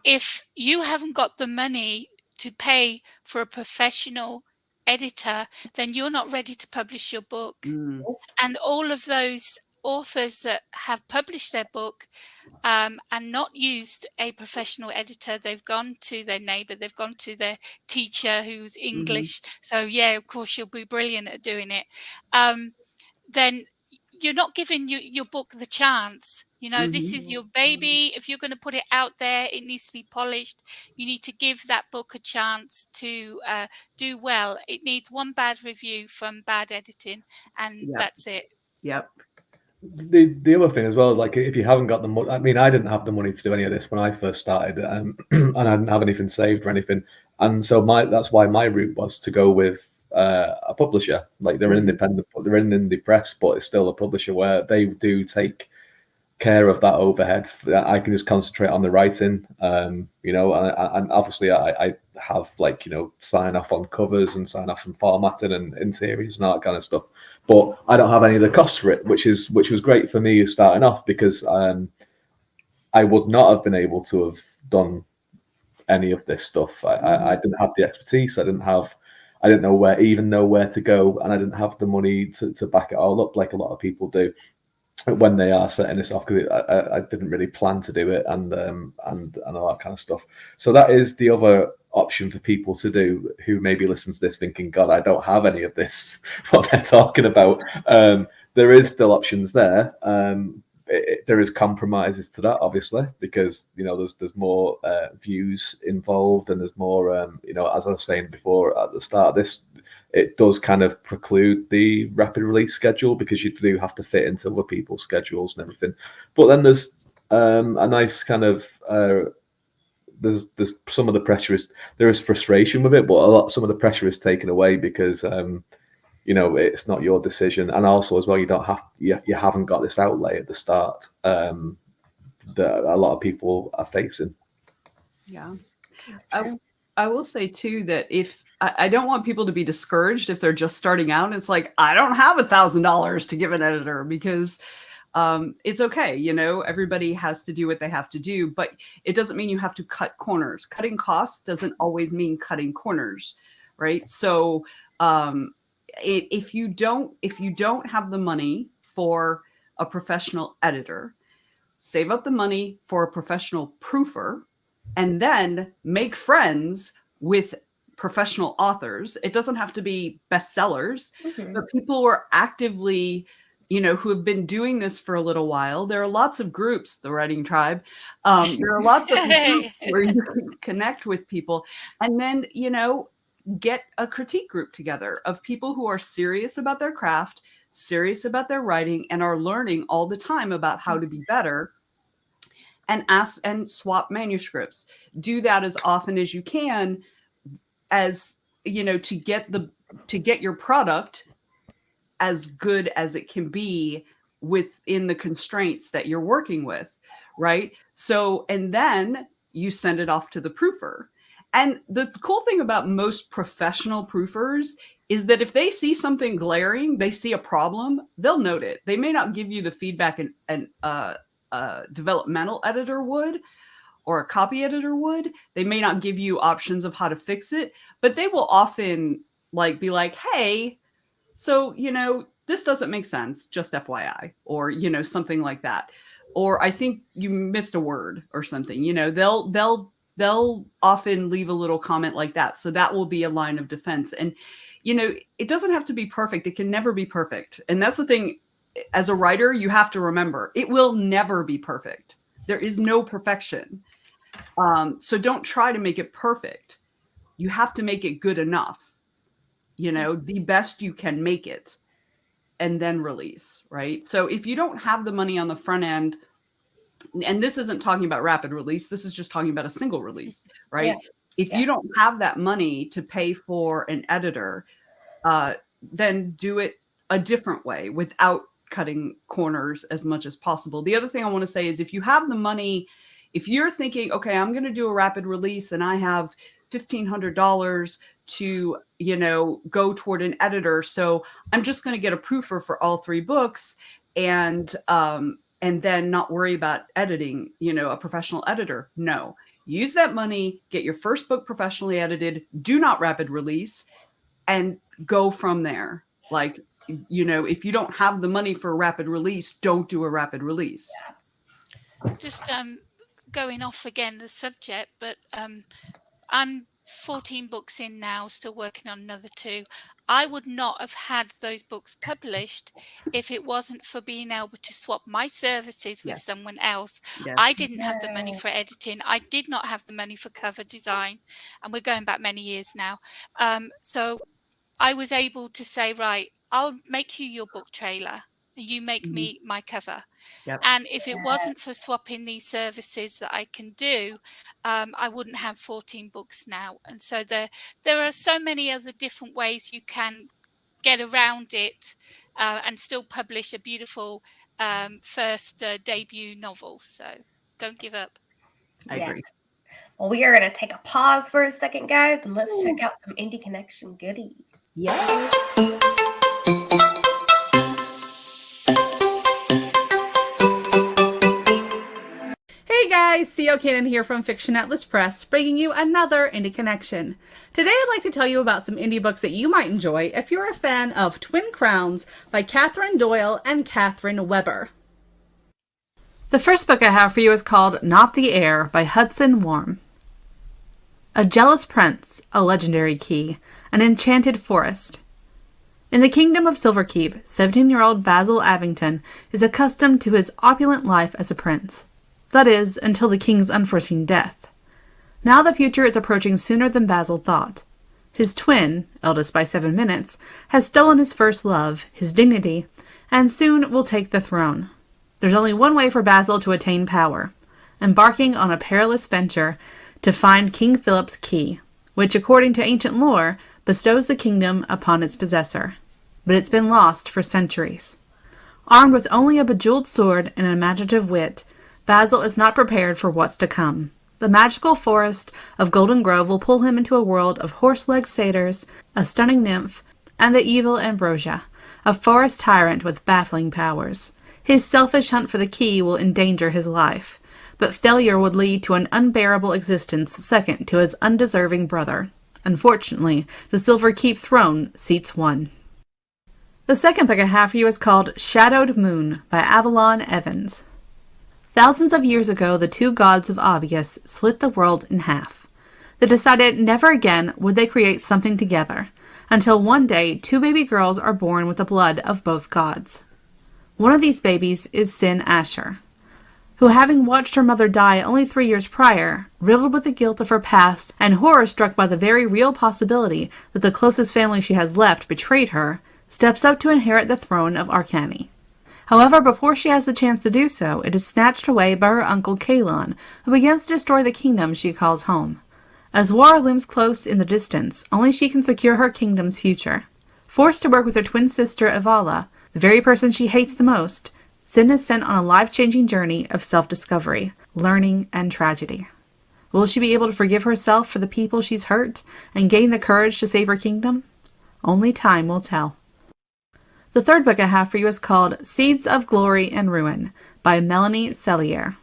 if you haven't got the money to pay for a professional editor, then you're not ready to publish your book. And all of those authors that have published their book and not used a professional editor, they've gone to their neighbor, they've gone to their teacher who's English. So yeah, of course you'll be brilliant at doing it. Then you're not giving your book the chance. You know, this is your baby. If you're going to put it out there, it needs to be polished. You need to give that book a chance to do well. It needs one bad review from bad editing, and that's it. Yep. The other thing as well, like if you haven't got the money, I mean, I didn't have the money to do any of this when I first started, and I didn't have anything saved or anything, and so that's why my route was to go with a publisher. Like they're an independent, they're an indie press, but it's still a publisher where they do take care of that overhead. I can just concentrate on the writing, you know, and obviously I have, like, you know, sign off on covers and sign off on formatting and interiors and all that kind of stuff. But I don't have any of the costs for it, which was great for me starting off, because I would not have been able to have done any of this stuff. I didn't have the expertise. I didn't know where to go, and I didn't have the money to back it all up like a lot of people do when they are setting this off, because I didn't really plan to do it and all that kind of stuff. So that is the other option for people to do who maybe listen to this thinking, God, I don't have any of this, what they're talking about. There is still options there. There is compromises to that, obviously, because, you know, there's more views involved, and there's more, you know, as I was saying before at the start of this, it does kind of preclude the rapid release schedule, because you do have to fit into other people's schedules and everything. But then there's a nice kind of there's some of the pressure there is frustration with it, but some of the pressure is taken away because you know, it's not your decision, and also as well, you haven't got this outlay at the start that a lot of people are facing. Yeah. I will say too that if I don't want people to be discouraged if they're just starting out. It's like, I don't have $1,000 to give an editor, because it's okay. You know, everybody has to do what they have to do, but it doesn't mean you have to cut corners. Cutting costs doesn't always mean cutting corners, right? So if you don't have the money for a professional editor, save up the money for a professional proofer, and then make friends with professional authors. It doesn't have to be bestsellers, but people who are actively who have been doing this for a little while. There are lots of groups, the Writing Tribe. There are lots of groups where you can connect with people, and then, get a critique group together of people who are serious about their craft, serious about their writing, and are learning all the time about how to be better, and ask and swap manuscripts. Do that as often as you can, as to get your product as good as it can be within the constraints that you're working with, right? So, and then you send it off to the proofer. And the cool thing about most professional proofers is that if they see something glaring, they see a problem, they'll note it. They may not give you the feedback a developmental editor would, or a copy editor would. They may not give you options of how to fix it, but they will often be like, hey, so, this doesn't make sense, just FYI, or, something like that. Or I think you missed a word or something, they'll often leave a little comment like that. So that will be a line of defense. And, it doesn't have to be perfect. It can never be perfect. And that's the thing, as a writer, you have to remember, it will never be perfect. There is no perfection. So don't try to make it perfect. You have to make it good enough. The best you can make it, and then release, right? So if you don't have the money on the front end, and this isn't talking about rapid release, this is just talking about a single release, right? Yeah. If you don't have that money to pay for an editor, then do it a different way without cutting corners as much as possible. The other thing I want to say is, if you have the money, if you're thinking, okay, I'm going to do a rapid release and I have $1,500 to, go toward an editor, so I'm just going to get a proofer for all 3 books and then not worry about editing, a professional editor. No, use that money, get your first book professionally edited, do not rapid release, and go from there. If you don't have the money for a rapid release, don't do a rapid release. Just going off again the subject, but I'm 14 books in now, still working on another 2. I would not have had those books published if it wasn't for being able to swap my services with someone else. Yes. I didn't have the money for editing. I did not have the money for cover design. And we're going back many years now. So I was able to say, right, I'll make you your book trailer. You make me my cover. Yep. And if it wasn't for swapping these services that I can do, I wouldn't have 14 books now. And so there are so many other different ways you can get around it and still publish a beautiful first debut novel. So don't give up. I agree. Well, we are going to take a pause for a second, guys, and let's check out some Indie Connection goodies. Yeah. Hey guys, C.O. Cannon here from Fiction Atlas Press, bringing you another Indie Connection. Today I'd like to tell you about some indie books that you might enjoy if you're a fan of Twin Crowns by Catherine Doyle and Catherine Weber. The first book I have for you is called Not the Heir by Hudson Warm. A jealous prince, a legendary key, an enchanted forest. In the kingdom of Silverkeep, 17-year-old Basil Avington is accustomed to his opulent life as a prince. That is, until the king's unforeseen death. Now the future is approaching sooner than Basil thought. His twin, eldest by 7 minutes, has stolen his first love, his dignity, and soon will take the throne. There's only one way for Basil to attain power, embarking on a perilous venture to find King Philip's key, which, according to ancient lore, bestows the kingdom upon its possessor. But it's been lost for centuries. Armed with only a bejeweled sword and an imaginative wit, Basil is not prepared for what's to come. The magical forest of Golden Grove will pull him into a world of horse-legged satyrs, a stunning nymph, and the evil Ambrosia, a forest tyrant with baffling powers. His selfish hunt for the key will endanger his life, but failure would lead to an unbearable existence second to his undeserving brother. Unfortunately, the Silverkeep throne seats one. The second book I have for you is called Shadowed Moon by Avalon Evans. Thousands of years ago, the 2 gods of Obvious split the world in half. They decided never again would they create something together, until one day 2 baby girls are born with the blood of both gods. One of these babies is Sin Asher, who, having watched her mother die only 3 years prior, riddled with the guilt of her past and horror struck by the very real possibility that the closest family she has left betrayed her, steps up to inherit the throne of Arkani. However, before she has the chance to do so, it is snatched away by her uncle Kalon, who begins to destroy the kingdom she calls home. As war looms close in the distance, only she can secure her kingdom's future. Forced to work with her twin sister Evala, the very person she hates the most, Sin is sent on a life-changing journey of self-discovery, learning, and tragedy. Will she be able to forgive herself for the people she's hurt and gain the courage to save her kingdom? Only time will tell. The third book I have for you is called Seeds of Glory and Ruin by Melanie Sellier.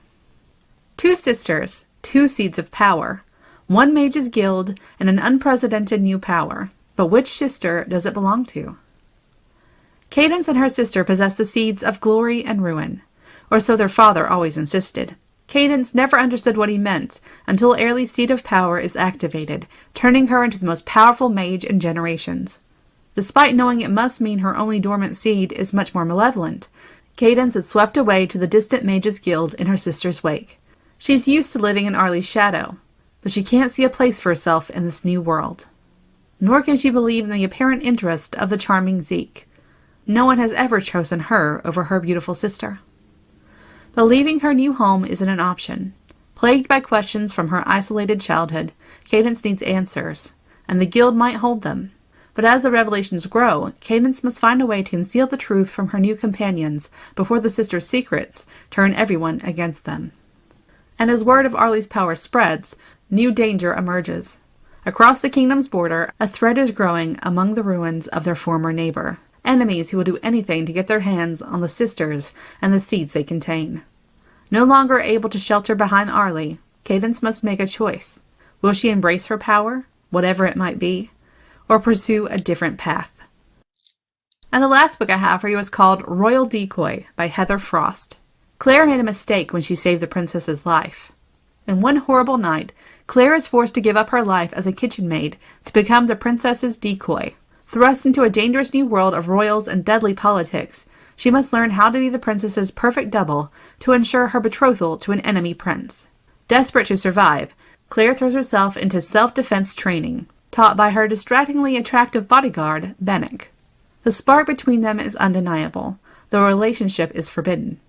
Two sisters, two seeds of power, one mage's guild, and an unprecedented new power. But which sister does it belong to? Cadence and her sister possess the seeds of glory and ruin, or so their father always insisted. Cadence never understood what he meant until Airly's seed of power is activated, turning her into the most powerful mage in generations. Despite knowing it must mean her only dormant seed is much more malevolent, Cadence is swept away to the distant mage's guild in her sister's wake. She's used to living in Arly's shadow, but she can't see a place for herself in this new world. Nor can she believe in the apparent interest of the charming Zeke. No one has ever chosen her over her beautiful sister. But leaving her new home isn't an option. Plagued by questions from her isolated childhood, Cadence needs answers, and the guild might hold them. But as the revelations grow, Cadence must find a way to conceal the truth from her new companions before the sisters' secrets turn everyone against them. And as word of Arly's power spreads, new danger emerges. Across the kingdom's border, a threat is growing among the ruins of their former neighbor, enemies who will do anything to get their hands on the sisters and the seeds they contain. No longer able to shelter behind Arly, Cadence must make a choice. Will she embrace her power, whatever it might be, or pursue a different path? And the last book I have for you is called Royal Decoy by Heather Frost. Claire made a mistake when she saved the princess's life. In one horrible night, Claire is forced to give up her life as a kitchen maid to become the princess's decoy. Thrust into a dangerous new world of royals and deadly politics, she must learn how to be the princess's perfect double to ensure her betrothal to an enemy prince. Desperate to survive, Claire throws herself into self-defense training, taught by her distractingly attractive bodyguard, Bennick. The spark between them is undeniable, though a relationship is forbidden.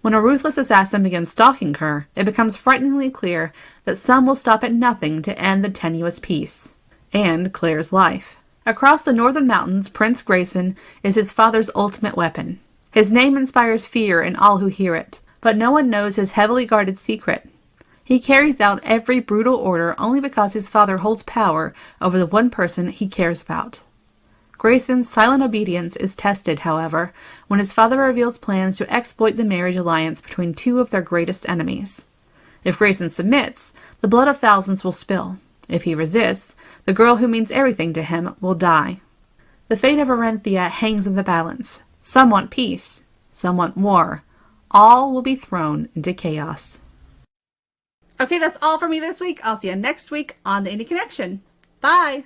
When a ruthless assassin begins stalking her, it becomes frighteningly clear that some will stop at nothing to end the tenuous peace, and Claire's life. Across the northern mountains, Prince Grayson is his father's ultimate weapon. His name inspires fear in all who hear it, but no one knows his heavily guarded secret. He carries out every brutal order only because his father holds power over the one person he cares about. Grayson's silent obedience is tested, however, when his father reveals plans to exploit the marriage alliance between two of their greatest enemies. If Grayson submits, the blood of thousands will spill. If he resists, the girl who means everything to him will die. The fate of Arenthia hangs in the balance. Some want peace, some want war. All will be thrown into chaos. Okay, that's all for me this week. I'll see you next week on the Indie Connection. Bye!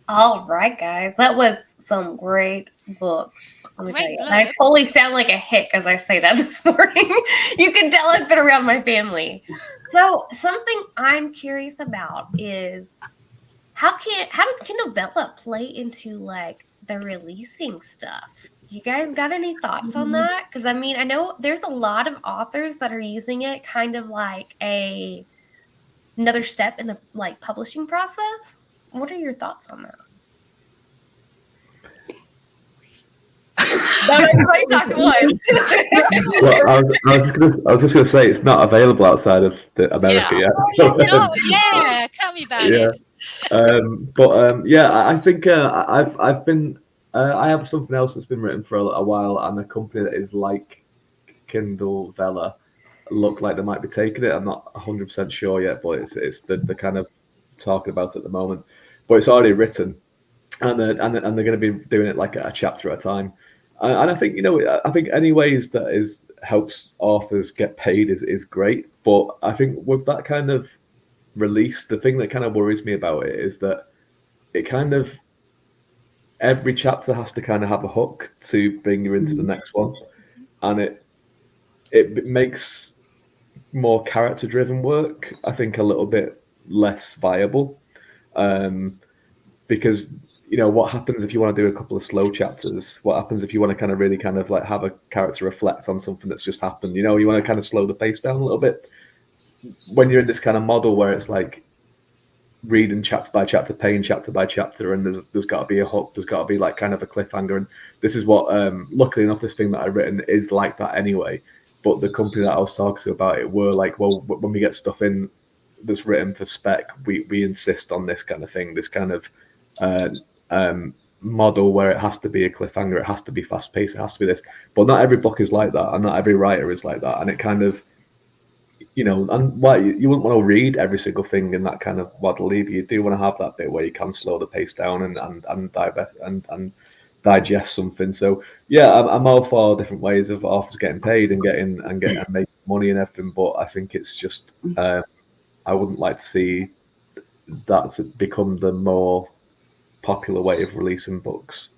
All right, guys. That was some great books. Let me tell Great you. I books. totally sound like a hick as I say that this morning. You can tell I've been around my family. So something I'm curious about is how does Kindle Vella play into like the releasing stuff? You guys got any thoughts on that? Because I mean, I know there's a lot of authors that are using it kind of like another step in the like publishing process. What are your thoughts on that? Not everybody talk at once. Well, I was just gonna say it's not available outside of America Yeah. yet. So, Oh, yeah. Tell me about yeah. it. Yeah, I think I've been I have something else that's been written for a while, and a company that is like Kindle Vella look like they might be taking it. I'm not 100% sure yet, but it's the kind of talking about it at the moment. But it's already written, and they're going to be doing it like a chapter at a time. And I think I think any ways that helps authors get paid is great. But I think with that kind of release, the thing that kind of worries me about it is that it kind of, every chapter has to kind of have a hook to bring you into the next one, and it makes more character driven work, I think, a little bit less viable, because what happens if you want to do a couple of slow chapters? What happens if you want to kind of really kind of like have a character reflect on something that's just happened? You want to kind of slow the pace down a little bit when you're in this kind of model where it's like reading chapter by chapter, paying chapter by chapter, and there's got to be a hook, there's got to be like kind of a cliffhanger. And this is what, luckily enough, this thing that I've written is like that anyway. But the company that I was talking to about it were like, well, when we get stuff in that's written for spec, we insist on this kind of thing, this kind of model where it has to be a cliffhanger, it has to be fast paced, it has to be this. But not every book is like that, and not every writer is like that. And it kind of, and why you wouldn't want to read every single thing in that kind of waddle either. You do want to have that bit where you can slow the pace down and digest something. So yeah, I'm all for different ways of authors getting paid and making money and everything. But I think it's just I wouldn't like to see that to become the more popular way of releasing books.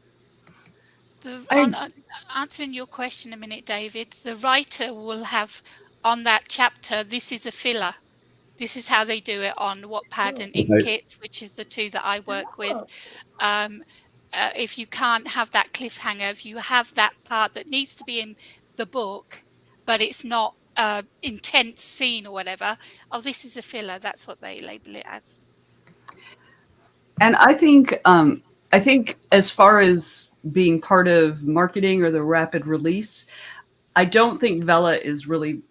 Answering your question a minute, David, the writer will have on that chapter, this is a filler. This is how they do it on Wattpad and Inkit, which is the two that I work with. If you can't have that cliffhanger, if you have that part that needs to be in the book, but it's not intense scene or whatever, this is a filler. That's what they label it as. And I think as far as being part of marketing or the rapid release, I don't think Vella is really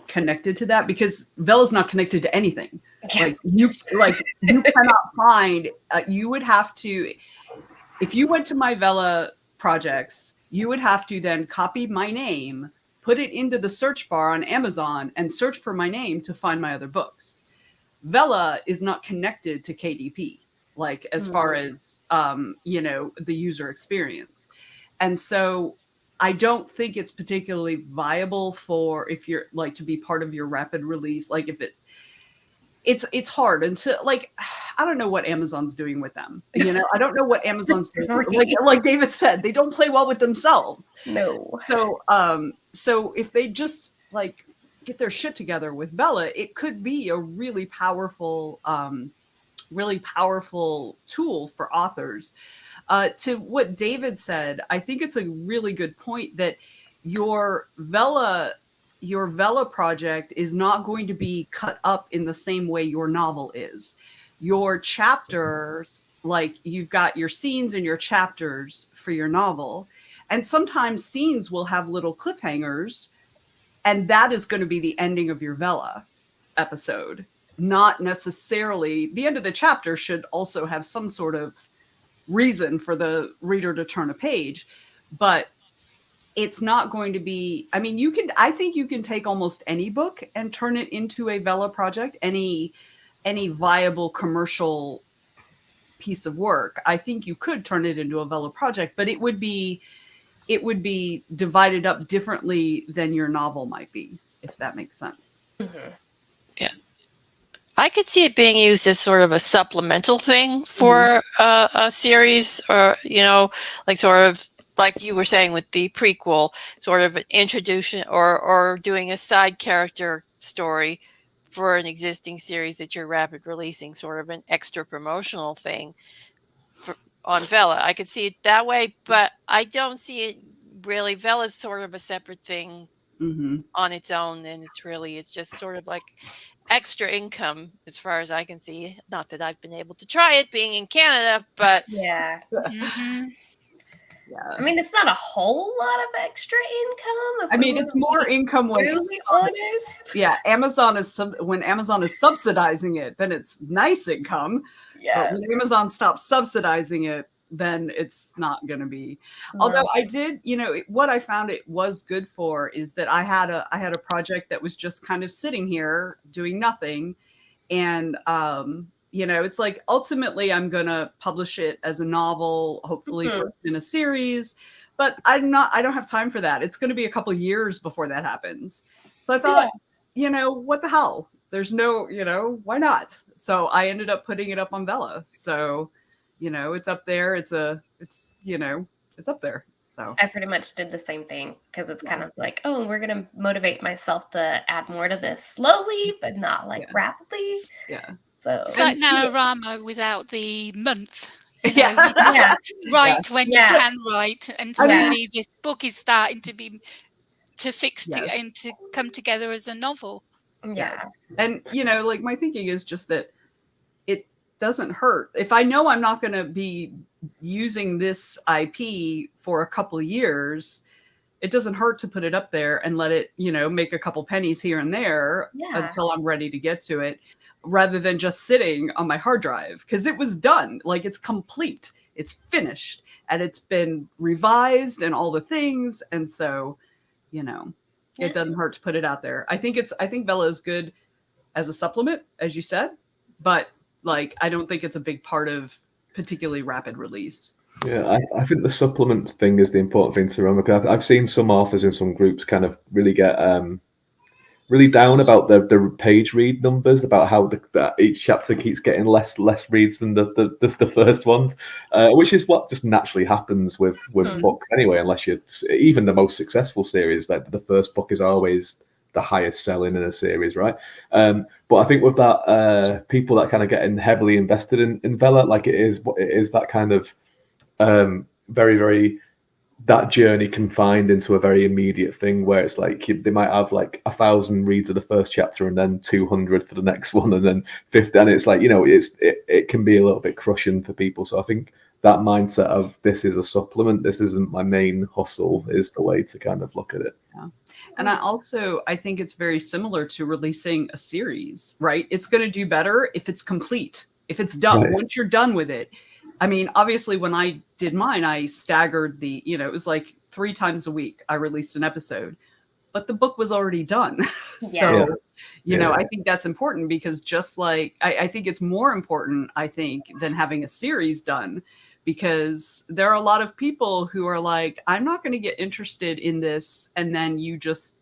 connected to that, because Vella's not connected to anything. You cannot find, you would have to, if you went to my Vella projects, you would have to then copy my name, put it into the search bar on Amazon, and search for my name to find my other books. Vella is not connected to KDP, as far as, the user experience. And so I don't think it's particularly viable for, if you're to be part of your rapid release. It's hard until I don't know what Amazon's doing with them. I don't know what Amazon's doing. Like David said, they don't play well with themselves. No. So if they just get their shit together with Vella, it could be a really powerful tool for authors. To what David said, I think it's a really good point that your Vella project is not going to be cut up in the same way your novel is. Your chapters, you've got your scenes and your chapters for your novel, and sometimes scenes will have little cliffhangers, and that is going to be the ending of your Vella episode. Not necessarily the end of the chapter should also have some sort of reason for the reader to turn a page, but it's not going to be, I think you can take almost any book and turn it into a Vella project, any viable commercial piece of work. I think you could turn it into a Vella project, but it would be divided up differently than your novel might be, if that makes sense. Mm-hmm. Yeah. I could see it being used as sort of a supplemental thing for a series, or, sort of like you were saying with the prequel, sort of an introduction or doing a side character story for an existing series that you're rapid releasing, sort of an extra promotional thing on Vella. I could see it that way, but I don't see it really. Vella's sort of a separate thing on its own, and it's just sort of like extra income as far as I can see. Not that I've been able to try it being in Canada, but yeah. Mm-hmm. Yeah. It's not a whole lot of extra income. It's more income when, really honest. Yeah, Amazon is when Amazon is subsidizing it, then it's nice income. Yeah. But when Amazon stops subsidizing it, then it's not going to be. Right. Although I did, what I found it was good for is that I had a project that was just kind of sitting here doing nothing, and it's ultimately I'm going to publish it as a novel, hopefully in a series, but I don't have time for that. It's going to be a couple of years before that happens. So I thought, what the hell? There's no, why not? So I ended up putting it up on Vella. So, it's up there. It's up there. So I pretty much did the same thing because it's kind of like, oh, we're going to motivate myself to add more to this slowly, but not like rapidly. Yeah. So It's like NaNoWriMo without the month. You Yeah. know, you just Yeah. write when Yeah. you can write, and suddenly this book is starting to fix and to come together as a novel. Yes. And, like my thinking is just that it doesn't hurt. If I know I'm not going to be using this IP for a couple of years, it doesn't hurt to put it up there and let it, make a couple pennies here and there until I'm ready to get to it, rather than just sitting on my hard drive, because it was done. Like, it's complete, it's finished, and it's been revised and all the things. And so, it doesn't hurt to put it out there. I think Vella is good as a supplement, as you said, but like, I don't think it's a big part of particularly rapid release. Yeah, I think the supplement thing is the important thing to remember. I've seen some authors in some groups kind of really get really down about the page read numbers, about how each chapter keeps getting less reads than the first ones, which is what just naturally happens with books anyway. Unless you're even the most successful series, like the first book is always the highest selling in a series, right? But I think with that, people that kind of getting heavily invested in Vella, like it is that kind of very, very, that journey confined into a very immediate thing where it's like they might have like 1,000 reads of the first chapter and then 200 for the next one and then 50, and it's like, it can be a little bit crushing for people. So I think that mindset of this is a supplement, this isn't my main hustle, is the way to kind of look at it. Yeah. And I think it's very similar to releasing a series, right? It's going to do better if it's complete, if it's done. Right. Once you're done with it. I mean, obviously, when I did mine, I staggered it was like 3 times a week I released an episode, but the book was already done. So, I think that's important, because just like, I think it's more important, than having a series done, because there are a lot of people who are like, I'm not going to get interested in this. And then you just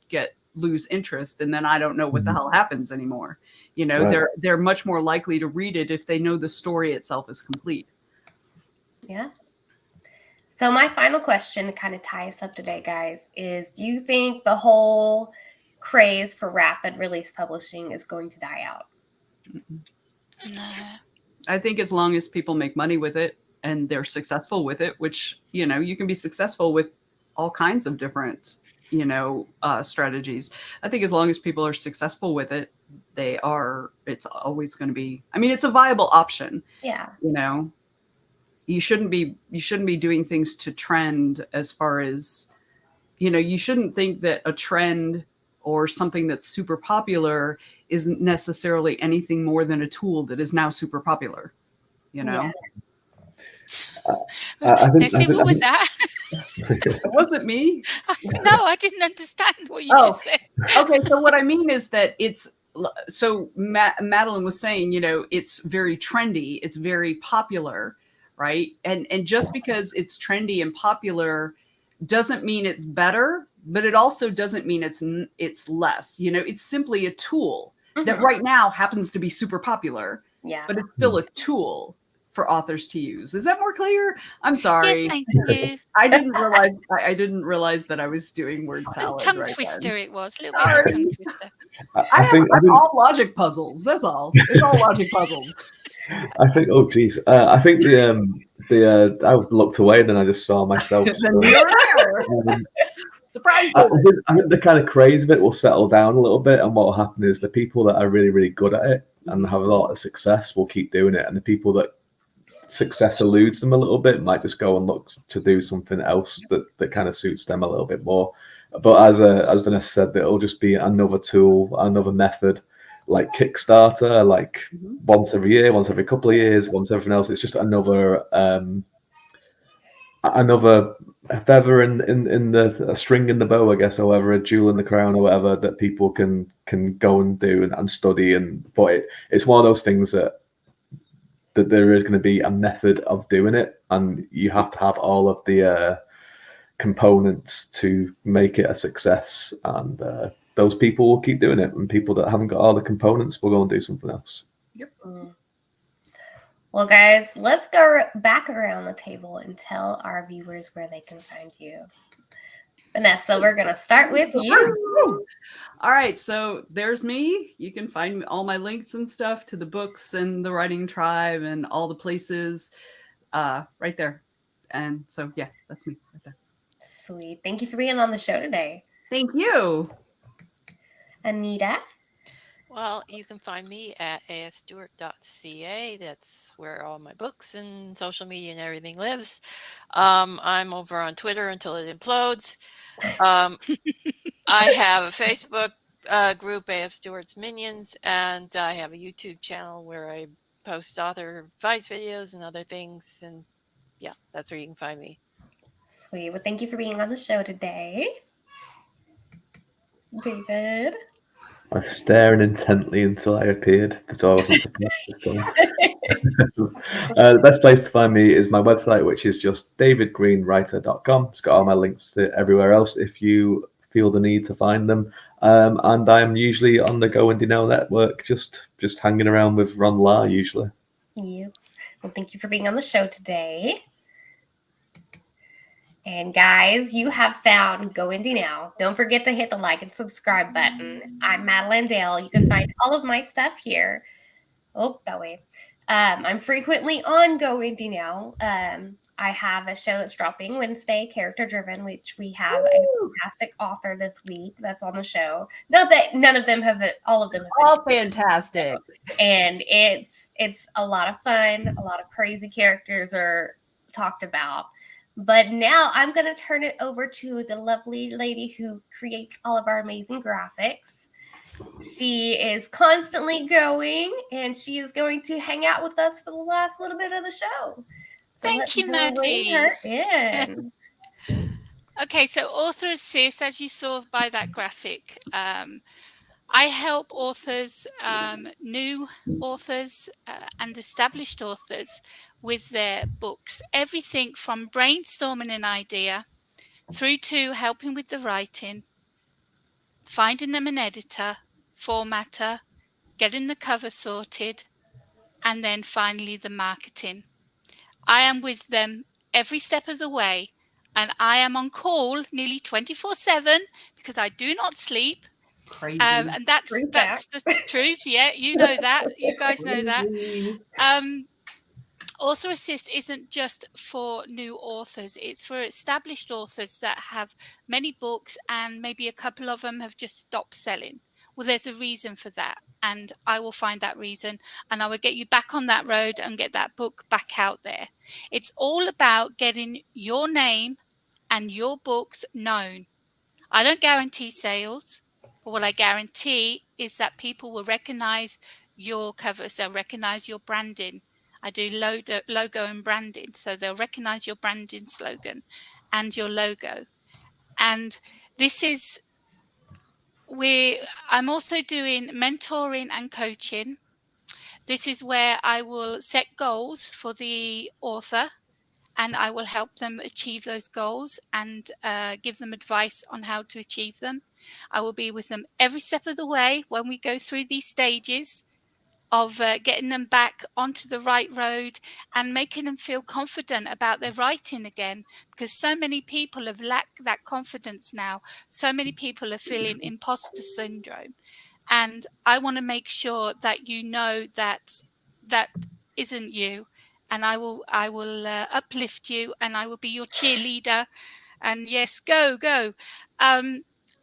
lose interest. And then I don't know what the hell happens anymore. Right. They're much more likely to read it if they know the story itself is complete. Yeah. So my final question to kind of tie us up today, guys, is do you think the whole craze for rapid release publishing is going to die out? No. I think as long as people make money with it and they're successful with it, which, you can be successful with all kinds of different, strategies. I think as long as people are successful with it, it's always going to be, it's a viable option. Yeah. You shouldn't be doing things to trend, as far as, you shouldn't think that a trend or something that's super popular isn't necessarily anything more than a tool that is now super popular, Yeah. What was that? It wasn't me. No, I didn't understand what you just said. Okay, so what I mean is that Madeline was saying, it's very trendy, it's very popular, right? And just because it's trendy and popular doesn't mean it's better, but it also doesn't mean it's less. It's simply a tool that right now happens to be super popular. Yeah. But it's still a tool for authors to use. Is that more clear? I'm sorry. Yes, thank you. I didn't realize that I was doing word salad. Tongue right twister then. it was. A little bit of a tongue twister. I'm all logic puzzles. That's all. It's all logic puzzles. I think. Oh, geez. I think I was looked away, and then I just saw myself. Surprise! I think the kind of craze of it will settle down a little bit, and what will happen is the people that are really, really good at it and have a lot of success will keep doing it, and the people that success eludes them a little bit might just go and look to do something else that kind of suits them a little bit more. But as Vanessa said, that it'll just be another tool, another method, like Kickstarter, like once every year, once every couple of years, once everything else. It's just another feather in a string in the bow, I guess, or whatever, a jewel in the crown, or whatever, that people can go and do and study. But it's one of those things that there is going to be a method of doing it, and you have to have all of the components to make it a success. And those people will keep doing it, and people that haven't got all the components will go and do something else. Mm. Well, guys, let's go back around the table and tell our viewers where they can find you. Vanessa, we're going to start with you. All right, so there's me. You can find all my links and stuff to the books and the Writing Tribe and all the places right there. And so, yeah, that's me right there. Sweet. Thank you for being on the show today. Thank you. Anita? Well, you can find me at afstewart.ca. That's where all my books and social media and everything lives. I'm over on Twitter until it implodes. I have a Facebook group, AF Stewart's Minions, and I have a YouTube channel where I post author advice videos and other things. And yeah, that's where you can find me. Sweet. Well, thank you for being on the show today. David? I was staring intently until I appeared, so I wasn't surprised this time. The best place to find me is my website, which is just davidgreenwriter.com. It's got all my links to everywhere else if you feel the need to find them. And I'm usually on the Go Indie Now network, just hanging around with Ron La usually. You. Well, thank you for being on the show today. And guys, you have found Go Indie Now. Don't forget to hit the like and subscribe button. I'm Madeline Dale. You can find all of my stuff here. Oh, that way. I'm frequently on Go Indie Now. I have a show that's dropping Wednesday, Character Driven, which we have a fantastic author this week that's on the show. Not that none of them have, all of them have All fantastic. and it's a lot of fun. A lot of crazy characters are talked about. But now I'm going to turn it over to the lovely lady who creates all of our amazing graphics. She is constantly going, and she is going to hang out with us for the last little bit of the show. So Thank you, let's bring Maddie. her in. Okay, so author assist, as you saw by that graphic, I help authors, new authors and established authors with their books. Everything from brainstorming an idea through to helping with the writing, finding them an editor, formatter, getting the cover sorted, and then finally the marketing. I am with them every step of the way, and I am on call nearly 24/7 because I do not sleep. Crazy. And that's the truth. Yeah, you know that. You guys know that. Author Assist isn't just for new authors. It's for established authors that have many books and maybe a couple of them have just stopped selling. Well, there's a reason for that. And I will find that reason and I will get you back on that road and get that book back out there. It's all about getting your name and your books known. I don't guarantee sales, but what I guarantee is that people will recognize your covers. They'll recognize your branding. I do logo and branding, so they'll recognize your branding slogan and your logo. And this is I'm also doing mentoring and coaching. This is where I will set goals for the author and I will help them achieve those goals and give them advice on how to achieve them. I will be with them every step of the way when we go through these stages of getting them back onto the right road and making them feel confident about their writing again, because so many people have lacked that confidence now. So many people are feeling imposter syndrome. And I want to make sure that you know that that isn't you. And I will uplift you and I will be your cheerleader. And yes, go.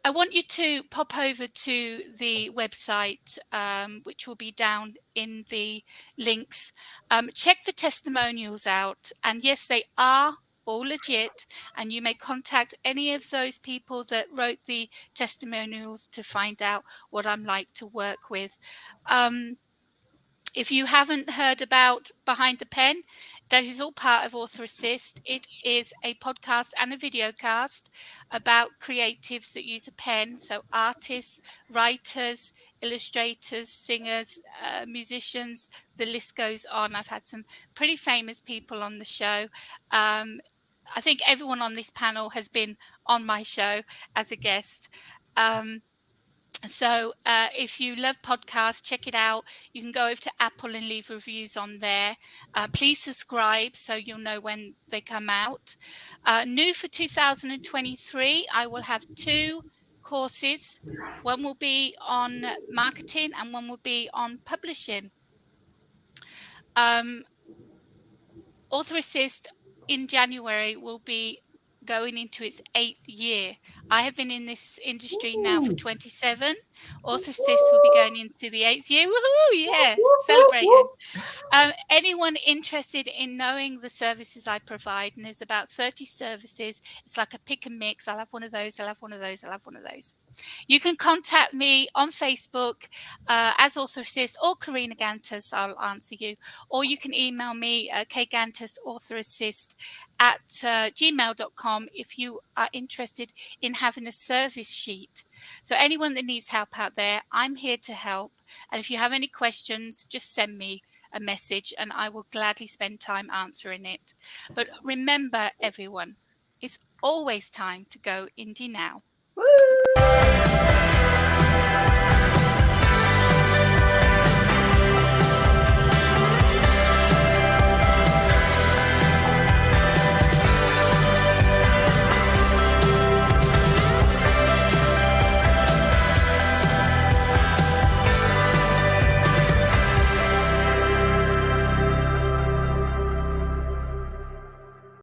I want you to pop over to the website, which will be down in the links. Check the testimonials out. And yes, they are all legit. And you may contact any of those people that wrote the testimonials to find out what I'm like to work with. If you haven't heard about Behind the Pen, that is all part of Author Assist. It is a podcast and a video cast about creatives that use a pen. So artists, writers, illustrators, singers, musicians, the list goes on. I've had some pretty famous people on the show. I think everyone on this panel has been on my show as a guest. So if you love podcasts, check it out. You can go over to Apple and leave reviews on there. Please subscribe so you'll know when they come out. New for 2023, I will have 2 courses. One will be on marketing and one will be on publishing. Author Assist in January will be going into its 8th year. I have been in this industry now for 27. Author Assist will be going into the 8th year. Woohoo! Yeah, celebrating. Anyone interested in knowing the services I provide, and there's about 30 services. It's like a pick and mix. I'll have one of those. I'll have one of those. I'll have one of those. You can contact me on Facebook as Author Assist or Karina Gantus. I'll answer you. Or you can email me, kgantusauthorassist@gmail.com if you are interested in having a service sheet. So anyone that needs help out there, I'm here to help. And if you have any questions, just send me a message and I will gladly spend time answering it. But remember, everyone, it's always time to go indie now. Woo!